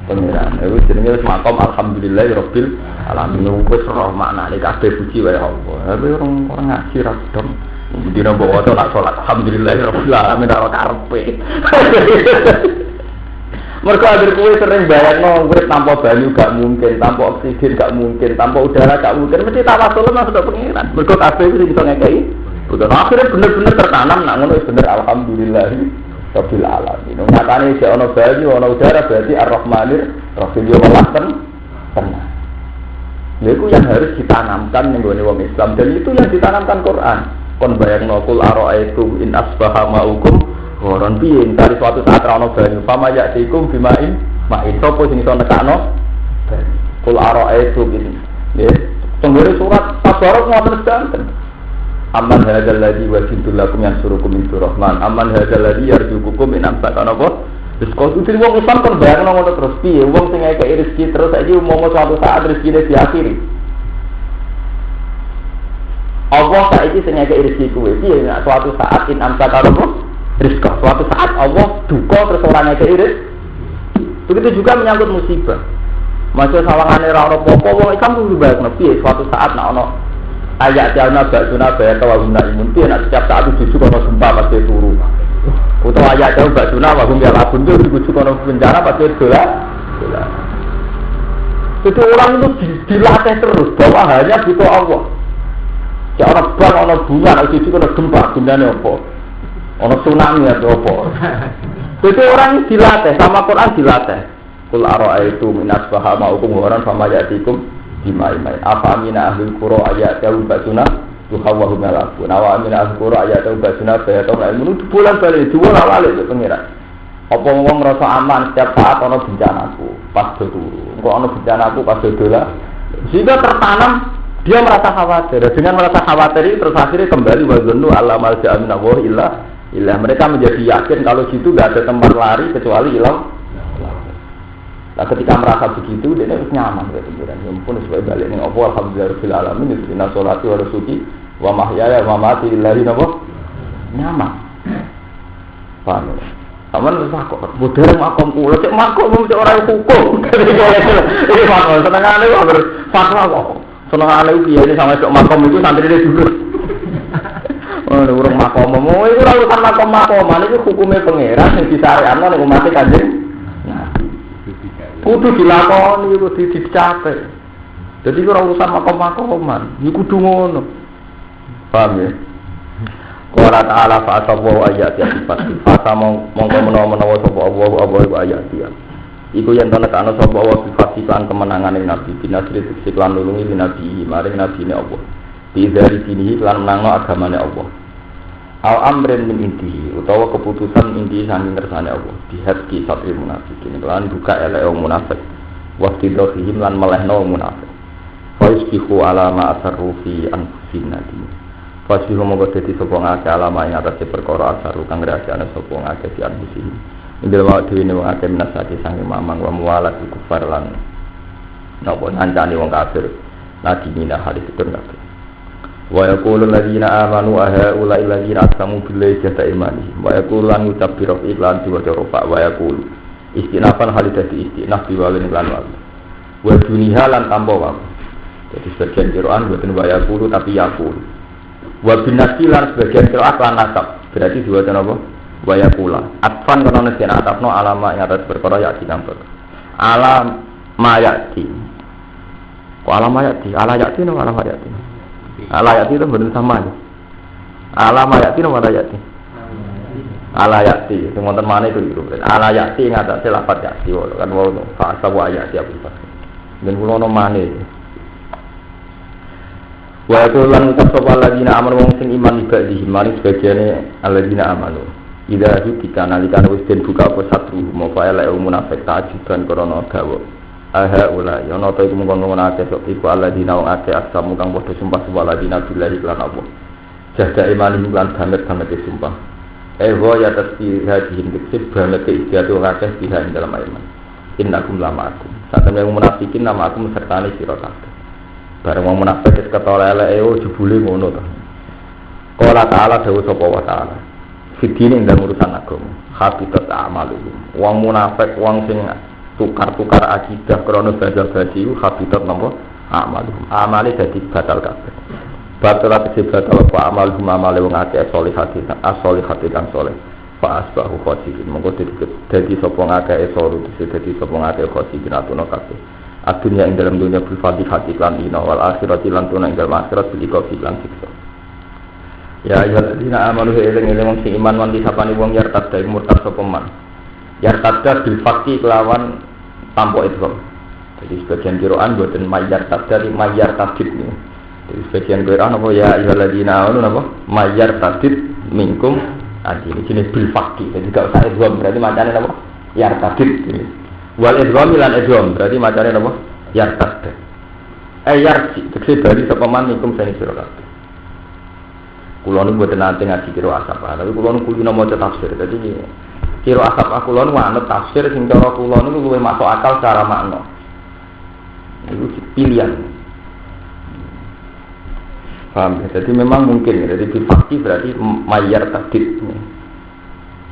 Pangeran. Iku jenenge wis makom alhamdulillahirabbil alamin. Wis roh maknane kabeh puji wae Allah. Tapi orang ngaji ra dong. Dina mbok waca nak salat alhamdulillahirabbil alamin ora karepe. Mergo agar kowe sering bayangno kowe tanpa banyu gak mungkin, tanpa oksigen gak mungkin, tanpa udara gak mungkin, mesti tawasul nang pengiran. Mergo kabeh iku iso ngekeki. Bukan akhirnya bener-bener tertanam nak ngono bener alhamdulillah rabbil alamin. Nyatane isih ana banyu, ana udara berarti Ar-Rahmanir Rahim yo welaten tenang. Lha iku yang harus ditanamkan ning gone wong Islam dan itu yang ditanamkan Quran. Kon bayangno kul ara'aitum in asbaha ma'ukum Goron piye dari suatu saat ra ono banyu fama ya'tikum bima'in ma'in sapa sing iso nekakno kul ara'aitu ini nggih tenggere surat tabarok ngoten sedanten amman hadzal ladzi wajidul lakum yansurukum min rahman amman hadzal ladzi yarzuqukum min amsakana apa wis kok kudu wong Islam kon bayangno ngono terus piye wong sing ngekeki rezeki terus saiki umum suatu saat rezekine diakhiri Allah saiki sing ngekeki rezeki kuwe piye nek suatu saat in amsakana apa rizkah, suatu saat Allah duka terus orang ngekei rizki. Begitu juga menyangkut musibah. Masuk sawangane ra ono apa-apa wong Islam kudu bayangno piye suatu saat nek ono ayat jalna ba'duna bayata wa hum naimun piye nek setiap saat dijujuk ono gempa pasti turu. Utawa ayat jalna ba'duna wa hum yalabun dijujuk ono bencana pasti dola. Jadi orang itu dilatih terus bahwa hanya butuh Allah. Cek ono bang ono bunga nek dijujuk ono gempa gunane apa? Ono tsunami atau apa? Itu orang dilatih sama Quran dilatih. Kul ara'aitum min asbaha ma'ukum waran fama ya'tikum bima'in. Afa amina ahlul qura ayatu basuna tuhawwahu malakun. Awa amina ahlul qura ayatu basuna bayatu ilmun bulan balik diwolak-walik itu pengira. Apa wong ngrasa aman setiap saat ono bencanaku pas do turu. Engko ono bencanaku pas do dola. Sehingga tertanam dia merasa khawatir. Dengan merasa khawatir terus akhirnya kembali wa dzannu alla malja'a min Allah illa mereka menjadi yakin kalau situ tidak ada tempat lari kecuali ilah. Nah, ketika merasa begitu, dia harus nyaman gitu kan. Ya ampun, supaya balik ning apa alhamdulillahirabbil alamin inna sholati wa nusuki wa mahyaya wa mamati lillahi nyaman. Paham ya? Sama harus takut. Bodor makom kula cek makom cek ora hukum. Iki makom senengane kok fatwa kok. Senengane iki ya sama cek makom itu santrine dulu. Oh, urung makom. Mau iku ora urusan makom-makoman iki hukume pangeran sing disariatno ning umat Kanjeng. Kudu dilakoni kudu dicapai. Jadi ora urusan makom-makoman, iki kudu ngono. Paham ya? Qala ta'ala fa asawu ayati sifat. Fasa mongko menawa sapa Allah ayati. Iku yen ana sapa Allah sifat sifakan kemenangan ing nabi binasri siklan nulungi nabi maring nabine Allah. Di dari sini lan menangno agamane Allah. Al amrin min intihi utawa keputusan inti saking kersane Allah. Dihadki satri munafikin lan buka elek wong munafik. Waqti dohim lan melehno wong munafik. Fa isbihu ala ma asarru fi anfusihim nadim. Fasih monggo dadi sapa ngake alama ing atase perkara asaru kang rahasiane sapa ngake si anbusi. Indel wae dhewe ne ngake menasati sange mamang wa muwalat kufar lan napa nancane wong kafir. Lagi mina hadis itu kabeh. Wa yaqulu alladziina aamanu ahaula alladziina aqsamu billahi jahda imanihim. Wa yaqulu lan yutabbiru iklan diwaca rofa wa yaqulu istinafan halidati istinaf biwalin lan wal. Wa duniha lan tampa wae. Jadi sebagian Quran boten wa yaqulu tapi yaqulu. Wa binasilan sebagian qiraat lan nasab. Berarti diwaca napa? Wa yaqula. Atfan kana nek atafno alama ing atas perkara ya dinampek. Alam mayati. Kok alam mayati? Ala yati no alam mayati. Ala yati itu bener sama aja. Alam mayati no ala yati. Ala yati. Sing wonten maneh itu iku. Ala yati ing atase lafaz yati kan wono. Fa sawa yati apa pas. Ben kula ono maneh. Wa tulan tasawwal ladina amanu wong sing iman ibadi maring sebagiane alladzina amanu ida kita nalikan wis den buka apa satru mafa'al munafik tajiban krana gawa aha ula ya ana ta iku mung ngono akeh sok iku alladzina wong akeh aksamu kang padha sumpah sumpah ladina billahi lan apa jahda iman lan banget sumpah wa ya tasbih hadihin dikit banget istiatu akeh biha ing dalam iman innakum lama'akum satemene munafikin nama'akum sertane sira kabeh. Bareng wong munafik wis ketara eleke jebule ngono to. Qala ta'ala dawuh sapa wa ta'ala. Fidine ndang urusan agama. Habitat a'maluhum. Wong munafik wong sing tukar-tukar akidah krana basa-basi habitat napa a'maluhum. Amale dadi batal kabeh. Batal tegese batal apa amalhum amale wong akeh solihati kang soleh. Fa asbahu khosirin. Monggo dadi sapa ngakeh soru dadi sapa ngakeh khosirin atuna kabeh. Adunya ing dalam dunia berfadil hati lan ina wal akhirat lan tuna ing dalam akhirat biliko lan siksa. Ya ayyuhalladzina amanu eling-eling sing iman wan disapani wong yartadda murtad sapa man. Yartadda bil fakti kelawan tanpa idgham. Jadi sebagian qira'an boten mayyar tadda mayyar tadid. Jadi sebagian qira'an apa ya ayyuhalladzina amanu napa mayyar tadid minkum ini jenis bil fakti. Jadi gak usah idgham berarti macane napa yartadid. Wal idgham lan idgham berarti macane napa? Yartad. Yarji tegese bali sapa man nikum sing sira kabeh. Kula nu mboten nate ngaji kira asap, tapi kula nu kulino maca tafsir. Dadi kira asap kula nu anut tafsir sing cara kula nu luwih masuk akal secara makna. Itu pilihan. Paham ya? Jadi memang mungkin jadi fakti berarti mayyar tadid.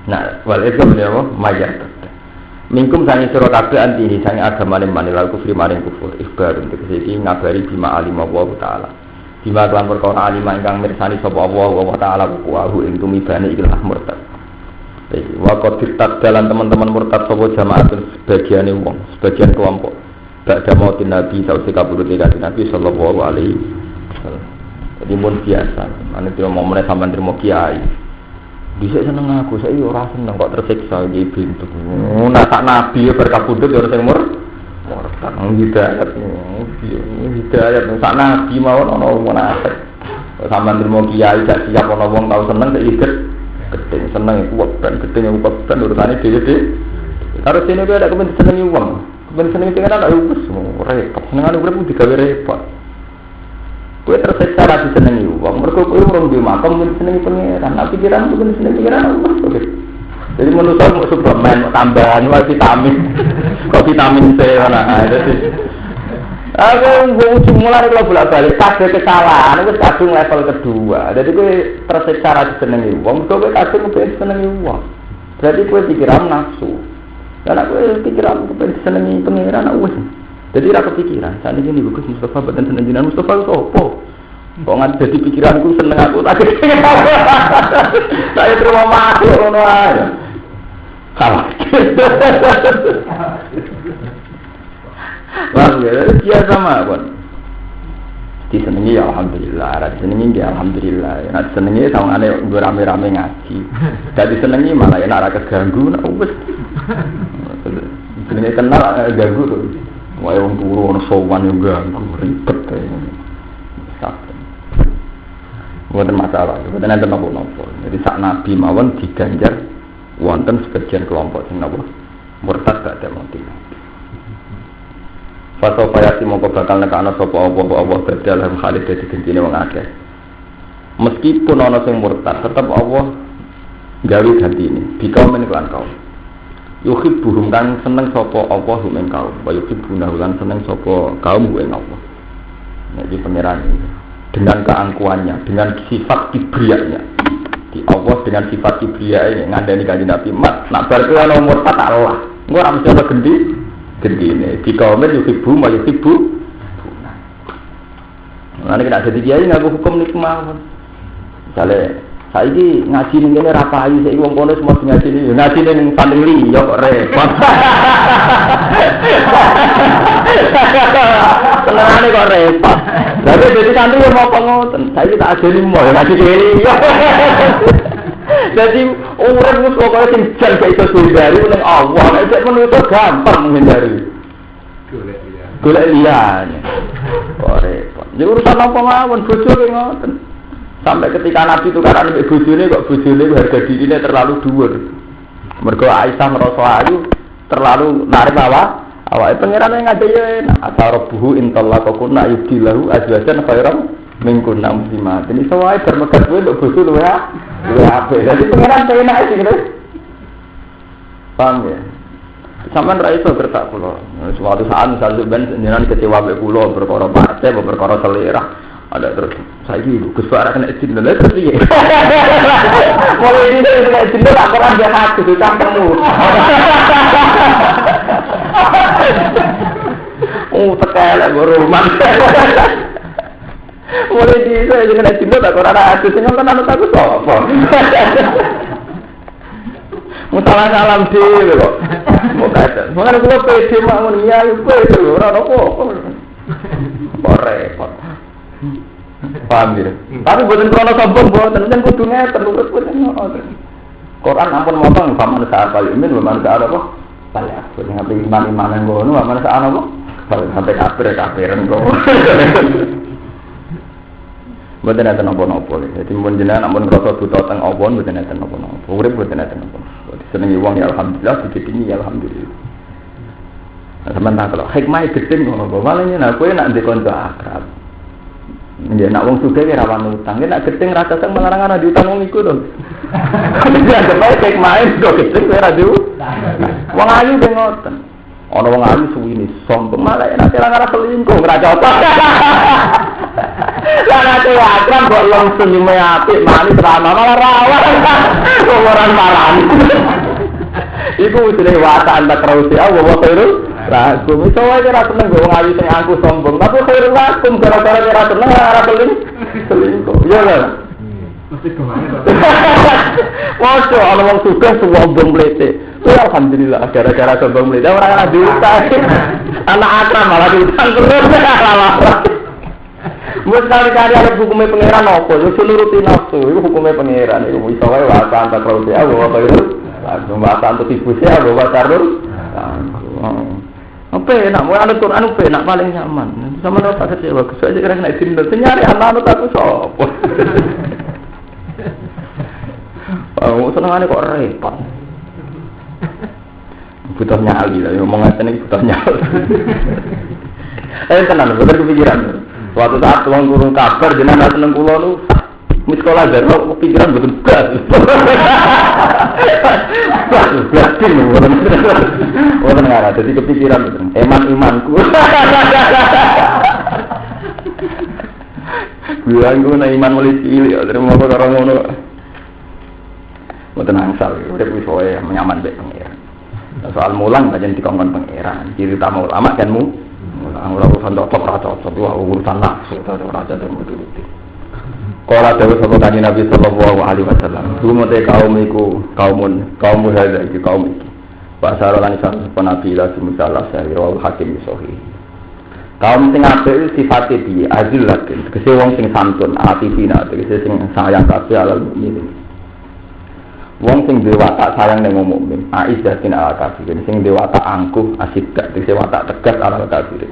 Nah, wal idgham ya apa? Mayyar tadid. Mingkum sangi sira kabeh anti sangi agamane manila kufri maring kufur ikhbar untuk iki ngabari bima alim Allah taala bima lan perkara alim ingkang mirsani sapa Allah taala wa ing tumibane ikhlas murtad. Wa qad dalan teman-teman murtad sapa jamaatun sebagiane wong sebagian kelompok badha mautin nabi sause kabudute kanjeng Nabi sallallahu alaihi wasallam. Jadi mun biasa ane tiro momene sampean trimo kiai bisa seneng aku, saya ora seneng kok tersiksa iki bintu. Nah sak nabi berkabudut ora sing murtad hidayat. Hidayat sak nabi mawon ana wong munafik. Sampeyan trimo kiai gak siap ana wong tau seneng sak iket gedeng seneng kuwat ben gedeng kuwat urusane dhewe-dhewe. Karo sene kuwi ada kepen senengi wong. Kepen senengi pengen ana wis repot. Senengane urip digawe repot. Kowe tersiksa ra disenengi wong, mergo kowe urung duwe makam mung senengi pangeran. Nek pikiran kuwi senengi pangeran oke. Jadi menurut saya mau suplemen, tambahan vitamin, kok vitamin C mana? Jadi, aku mulai kalau bolak-balik kabeh kesalahan, itu kadung level kedua. Jadi gue tersiksa ra disenengi wong, gue kadung kepen disenengi wong. Berarti gue pikiran nafsu. Karena gue pikiran kepen disenengi pangeran wis. Jadi ra kepikiran, saat ini Gus Mustafa boten seneng jenengan Mustafa itu opo? Kok nggak jadi pikiranku seneng aku tak saya terima mati ngono ae. Salah. Wah, ya sama kan. Disenengi ya alhamdulillah, ra disenengi ya alhamdulillah. Nek disenengi sawangane nggo rame-rame ngaji. Dadi senengi malah enak ra keganggu nek wis. Senengi kenal ganggu to. Wae wong turu ono sowan yo ganggu ribet ae. Sakit. Bukan masalah, bukan ada nopo-nopo. Jadi sak nabi mawon diganjar wonten sebagian kelompok sing napa murtad gak ada motif. Fato payati mongko bakal nekano sapa apa dalam khalid dadi gentine wong akeh. Meskipun ana sing murtad, tetep Allah gawe gantine. Bikaum lan kaum. Yuhibbuhum kan seneng sapa Allah hum ing kaum. Wa yuhibbuna lan seneng sapa kaum ing Allah. Jadi pangeran dengan keangkuhannya, dengan sifat kibriyanya. Di Allah dengan sifat kibriyanya ngandani kanjeng Nabi mat. Nak bar kuwi ana murtad Allah. Engko ora mesti ana gendine. Di kaum yuhibbu ma yuhibbu. Nah nek ada kiai ngaku hukum niku mawon. Misale saiki ngaji ning kene ra payu saiki wong kono semua ngaji ning ngaji ning paling liya kok repot. Senengane kok repot. Lah dadi santri yo mau ngoten. Saiki tak ajeni mo ngaji kene. Jadi urip wis pokoke sing jan gak iso hindari ning Allah. Nek menungso gampang menghindari. Golek liyane. Kok repot. Ya urusan apa mawon bojo ki ngoten. Sampai ketika Nabi tukaran mbek bojone kok bojone harga dirine terlalu dhuwur. Mergo Aisyah ngrasa ayu terlalu narik awake pangeran yang ngade ya enak. Asarabuhu intallaqakunna yubdilahu azwajan khairan minkunna muslimat. Ini sawae bermegat kowe mbok bojo luwe apik. Dadi pangeran enak sing ngene. Paham ya? Sampeyan ra iso bertak kula. Suatu saat misal ben jenengan kecewa mbek kula perkara partai apa perkara selera. Ada terus saya ini Gus Pak kena izin dulu terus piye. Mulai ini kena izin dulu tak pernah dia hati itu cangkemmu. Tekele rumah. Mulai di saya kena izin dulu tak pernah hati sing kan anu tak sapa. Musalah salam dhewe kok. Mokate. Mangane kula pede mawon iya pede ora apa-apa. Kok repot. Paham ya? Tapi buatan krono sombong buatan kan kudu ngeten lurus buatan ngoten. Quran ampun motong paman saat kali imin paman saat apa? Saya punya ngapain iman ngono paman saat apa? Sampai kafiran kok. Buatan ada nopo-nopo. Jadi mun jenengan ampun ngrasa buta teng awon buatan ada nopo-nopo. Urip buatan ada nopo. Senengi wong ya alhamdulillah, dikitingi ya alhamdulillah. Sementara kalau hikmah gedeng ngono kok malahnya nah kowe nak ndek kanca akrab. Ya nak wong sugih ora rawan utang, nek gedeng ra cocok melarang ana diutang wong iku to. Ya sampe hikmah itu gedeng ora diutang. Wong ayu ben ngoten. Ana wong ayu suwine sombong malah nek ora selingkuh ora cocok. Lah nek akrab kok langsung senyume apik manis ramah malah rawan. Orang marah. Iku jenenge wataan tak rausi Allah wa khairu lakum. Iso wae ora seneng wong ayu sing aku sombong, tapi khairu lakum gara-gara ora seneng ora selingkuh. Iya lho. Mesti kemana to? Waduh, ana wong sugih sombong mlete. Alhamdulillah gara-gara sombong mlete ora ana diutang. Anak akrab malah diutang terus. Kali-kali ada hukumnya pangeran apa? Yo nuruti nafsu, itu hukumnya pangeran. Iku iso wae waatan tak rausi Allah wa khairu. Bahasa untuk ibu saya bawa tarul. Apa enak? Mau anu Quran apa enak paling nyaman. Sama lo tak kecewa. Saya kira kena izin dan nyari anak aku sopo. Oh, senengane kok repot. Butuh nyali lah. Ngomong ngeten iki butuh nyali. Tenan, bener kepikiran. Suatu saat tuang gurung kabar jenengan seneng kula lu. Wis sekolah zero pikiran betul blas. Blas tim wonten ngara dadi kepikiran betul. Imanku. Bilang gue na iman mulai cilik ya terima apa karo ngono. Mboten angsal urip wis wae nyaman bae pengiran. Soal mulang pancen dikongkon pengiran. Ciri utama ulama kan ora urusan cocok ora cocok urusan nafsu ora cocok menuruti. Qala dawuh sapa kanjeng Nabi sallallahu alaihi wasallam, "Dumate kaum iku kaum hadza iki kaum iki." Pasar lan isa Nabi la sumsalah sahira hakim sahih. Kaum sing apik sifate piye? Azillatin, tegese wong sing santun, atifina, tegese sing sayang kabeh alal mukmin. Wong sing duwe watak sayang ning wong mukmin, aizatin ala kafirin, sing duwe watak angkuh, asidda, tegese watak tegas ala kafirin.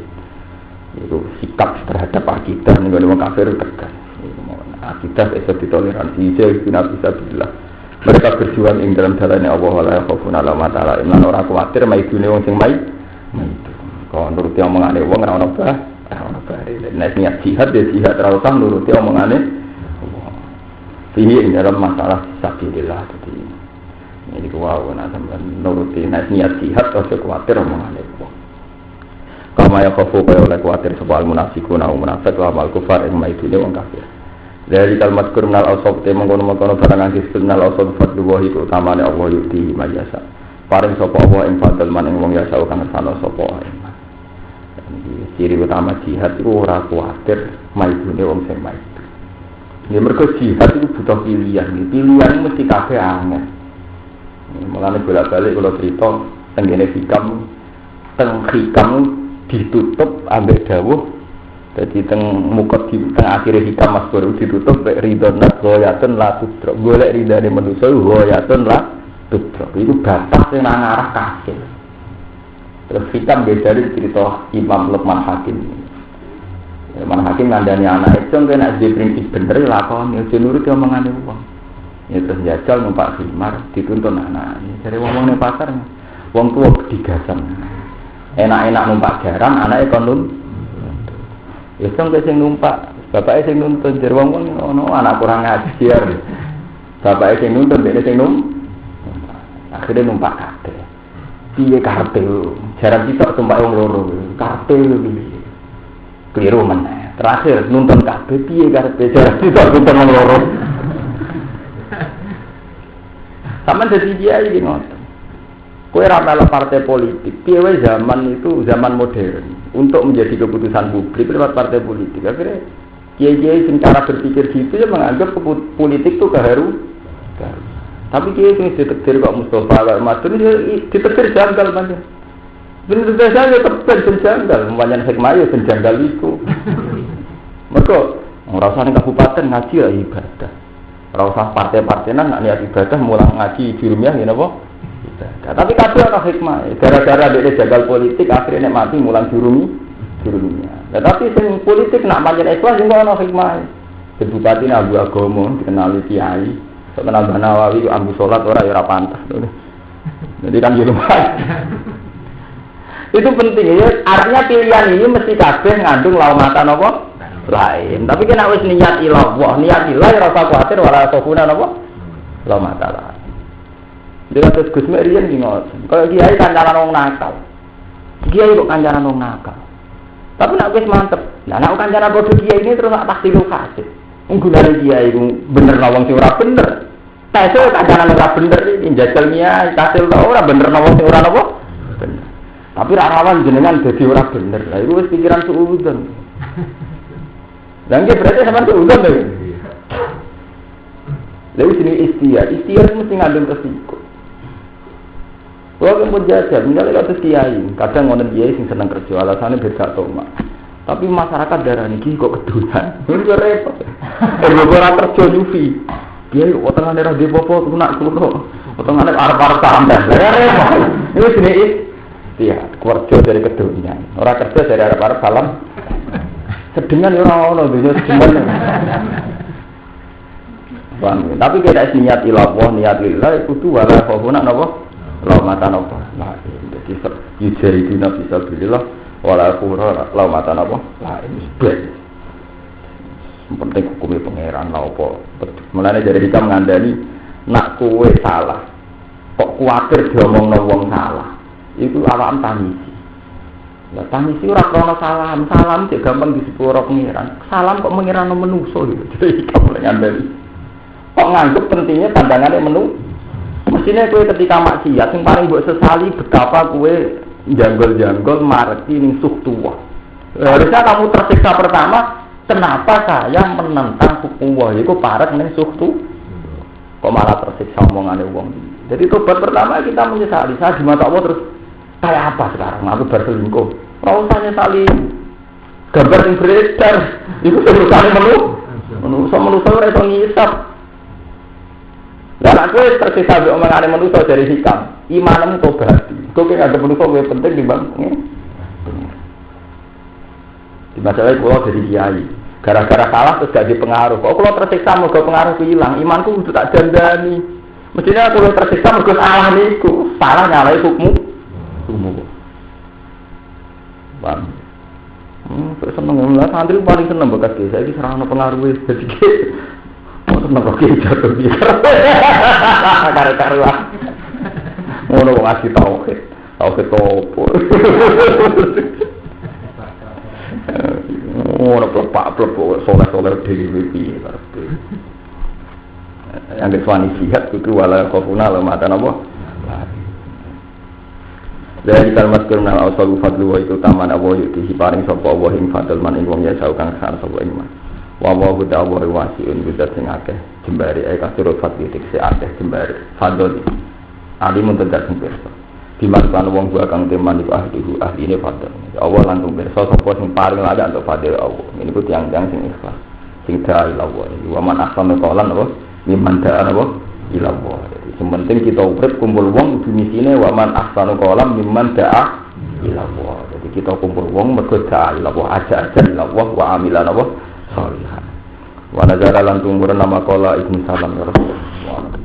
Itu sikap terhadap akidah ning wong kafir tegas. Akidah bisa ditoleransi, jadi bisa billah. Mereka berjuang ing dalam jalannya Allah wala khaufun ala ma ta'ala. Lan ora kuwatir maidune wong sing maid. Kok nuruti omongane wong ora ono bare. Nek niat jihad ya jihad ora usah nuruti omongane Allah. Ini ing dalam masalah sabilillah tadi. Ini kuwawan sampeyan nuruti nek niat jihad aja kuwatir omongane Allah. Kama ya khafu kaya oleh kuwatir sebab munafiqun au munafiq wa mal kufar ing maidune wong kafir. Dari kalimat kurunal ausab temong kono barang anti kurunal ausab fadluwahi utamane Allah yuti majasa. Paring sapa Allah ing fadl man ing wong yasa kang sana sapa ae. Ciri utama jihad itu ora kuwatir maidune wong sing maid. Ya mergo jihad itu butuh pilihan. Pilihan mesti kabeh angel. Mulane bolak-balik kula crita tenggene hikam ditutup ambek dawuh. Jadi teng mukot di teng akhir hikam mas baru ditutup ridon nak goyatun la tudrok golek ridane manusa goyatun la tudrok itu batas yang ngarah kafir. Terus hikam beda dari cerita Imam Luqman Hakim. Luqman Hakim ngandani anak itu kan ada prinsip bener lakon ya nurut omongane wong. Ya terus jajal numpak khimar dituntun anak. Dari wong ning pasar wong tuwa digasan. Enak-enak numpak garam anake kon ya sampe sing numpak, bapake sing nuntun jer wong ono anak kurang ngajar. Bapake sing nuntun dene sing akhire numpak kabeh. Piye karepe? Jaran sitok numpak wong loro. Karepe piye? Kliru meneh. Terakhir nuntun kabeh piye karepe? Jaran sitok nuntun wong loro. Sampeyan dadi kiai iki ngoten. Kowe ora melok partai politik. Piye wae zaman itu zaman modern. Untuk menjadi keputusan publik lewat partai politik. Akhirnya kiai-kiai sing cara berpikir gitu ya menganggap politik itu keharu. Tapi kiai sing ditekdir kok Mustafa Matur ya ditekdir janggal banget. Bener saja ditekdir janggal, pancen hikmah ya janggal iku. Mergo ora usah ning kabupaten ngaji ya ibadah. Ora usah partai-partai nang niat ibadah mulang ngaji di rumah ya napa? Tapi kabeh ana hikmah. Gara-gara dhek jagal politik akhirnya nek mati mulang jurumnya. Tapi sing politik nak pancen ikhlas sing ana hikmah. Bupati Abu Agomo dikenali kiai, sok kenal Nawawi ambu salat ora ya ora pantas. Jadi kan jurumah. Itu penting ya. Artinya pilihan ini mesti kabeh ngandung laumatan apa? Lain. Tapi kena wis niat ilah, niat ilah ora usah kuwatir ora sofuna napa? Laumatan lain. Dia terus Gus Merian di ngoten. Kalau kiai kancanan wong nakal. Kiai kok kancanan wong nakal. Tapi nek wis mantep. Lah nek kancanan padha kiai ini terus tak tahsilul kasih. Gunane kiai ku bener wong sing ora bener. Tesel kancanan ora bener iki njajal kiai tahsil ora bener wong sing ora napa? Bener. Tapi ra rawan jenengan dadi ora bener. Lah iku wis pikiran suudzon. Lah nggih berarti sampean suudzon lho. Lalu sini istiar mesti ngandung resiko. Kalau pun jajan, misalnya kalau kiai, kadang ngonen kiai sing seneng kerja, alasannya beda tomak. Tapi masyarakat darah ini kok kedunan, ini repot. Orang kerja nyufi, kiai potongan daerah di popo, kunak kuno, potongan arah tambah, repot. Ini sini istiar, kerja dari kedunan, orang kerja dari arah salam. Sedengan orang bisa sedengan. Tapi kita niat ilah, niat ilah itu tuh wala khofuna napa? Laumatan apa? Lah, jadi yujahidina fisabilillah wala khura laumatan apa? Lah, ini sebaik. penting hukumnya pangeran lah apa. Mulane dari hikam ngandani nak kowe salah. Kok kuwatir diomongno wong salah. Iku awakmu tangisi. Lah tangisi ora krana salam, salam cek gampang disepuro pangeran. Salam kok pangeran menungso gitu. Jadi hikam ngandani. Kok nganggep pentingnya pandangannya menu. Mestinya kowe ketika maksiat yang paling mbok sesali betapa kowe janggol-janggol mareti ning suhtuwah. Harusnya kamu tersiksa pertama, kenapa saya menentang hukum Allah itu parek ning suhtu? Kok malah tersiksa omongane wong. Jadi tobat pertama kita menyesali, saya di mata Allah terus kayak apa sekarang? Aku berselingkuh. Ora usah nyesali. Gambar yang beredar itu urusan manusia ora iso ngisap. Lah aku tersiksa mbek omongane manusia dari hikam. Imanmu tobat. Kok ada manusia lebih penting dibanding di masalah kalau dari kiai, gara-gara salah terus gak dipengaruh. Kok kalau tersiksa mau pengaruh hilang, imanku udah tak dandani. Mestinya kalau tersiksa mau salah niku, salah nyalai hukum. Bang, seneng lah santri paling seneng bekas desa ini serana pengaruh sedikit. Mau seneng kok jatuh dia. Karena ngono ngasih tauhid topo. Ngono plek soleh dhewe piye karepe. Yang diswani sihat kudu wala kofuna la mata napa. Dari kalimat kurna asal fadlu wa itu taman Allah yuti paring sapa Allah ing fadl man ing wong ya saukan san sapa iman. Wa wa buta wa wasiun buta sing akeh jembari kasur fadli tikse akeh jembari fadl. Ali mentegas sing pirsa. Dimanfaatkan wong gua kang teman iku ahline fadl. Allah langsung pirsa sapa sing paling layak untuk fadl Allah. Ini ku tiang-tiang sing ikhlas. Sing da'i Allah. Wa man ahsanu qawlan apa? Mimman da'a apa? Ila Allah. Jadi sementing kita urip kumpul wong kudu misine wa man ahsanu qawlan mimman da'a ila Allah. Jadi kita kumpul wong mergo da'a ila Allah, aja ila Allah wa amilan apa? Sholihan. Wa nazara lan tumuran nama qala ibnu salam ya Rasulullah.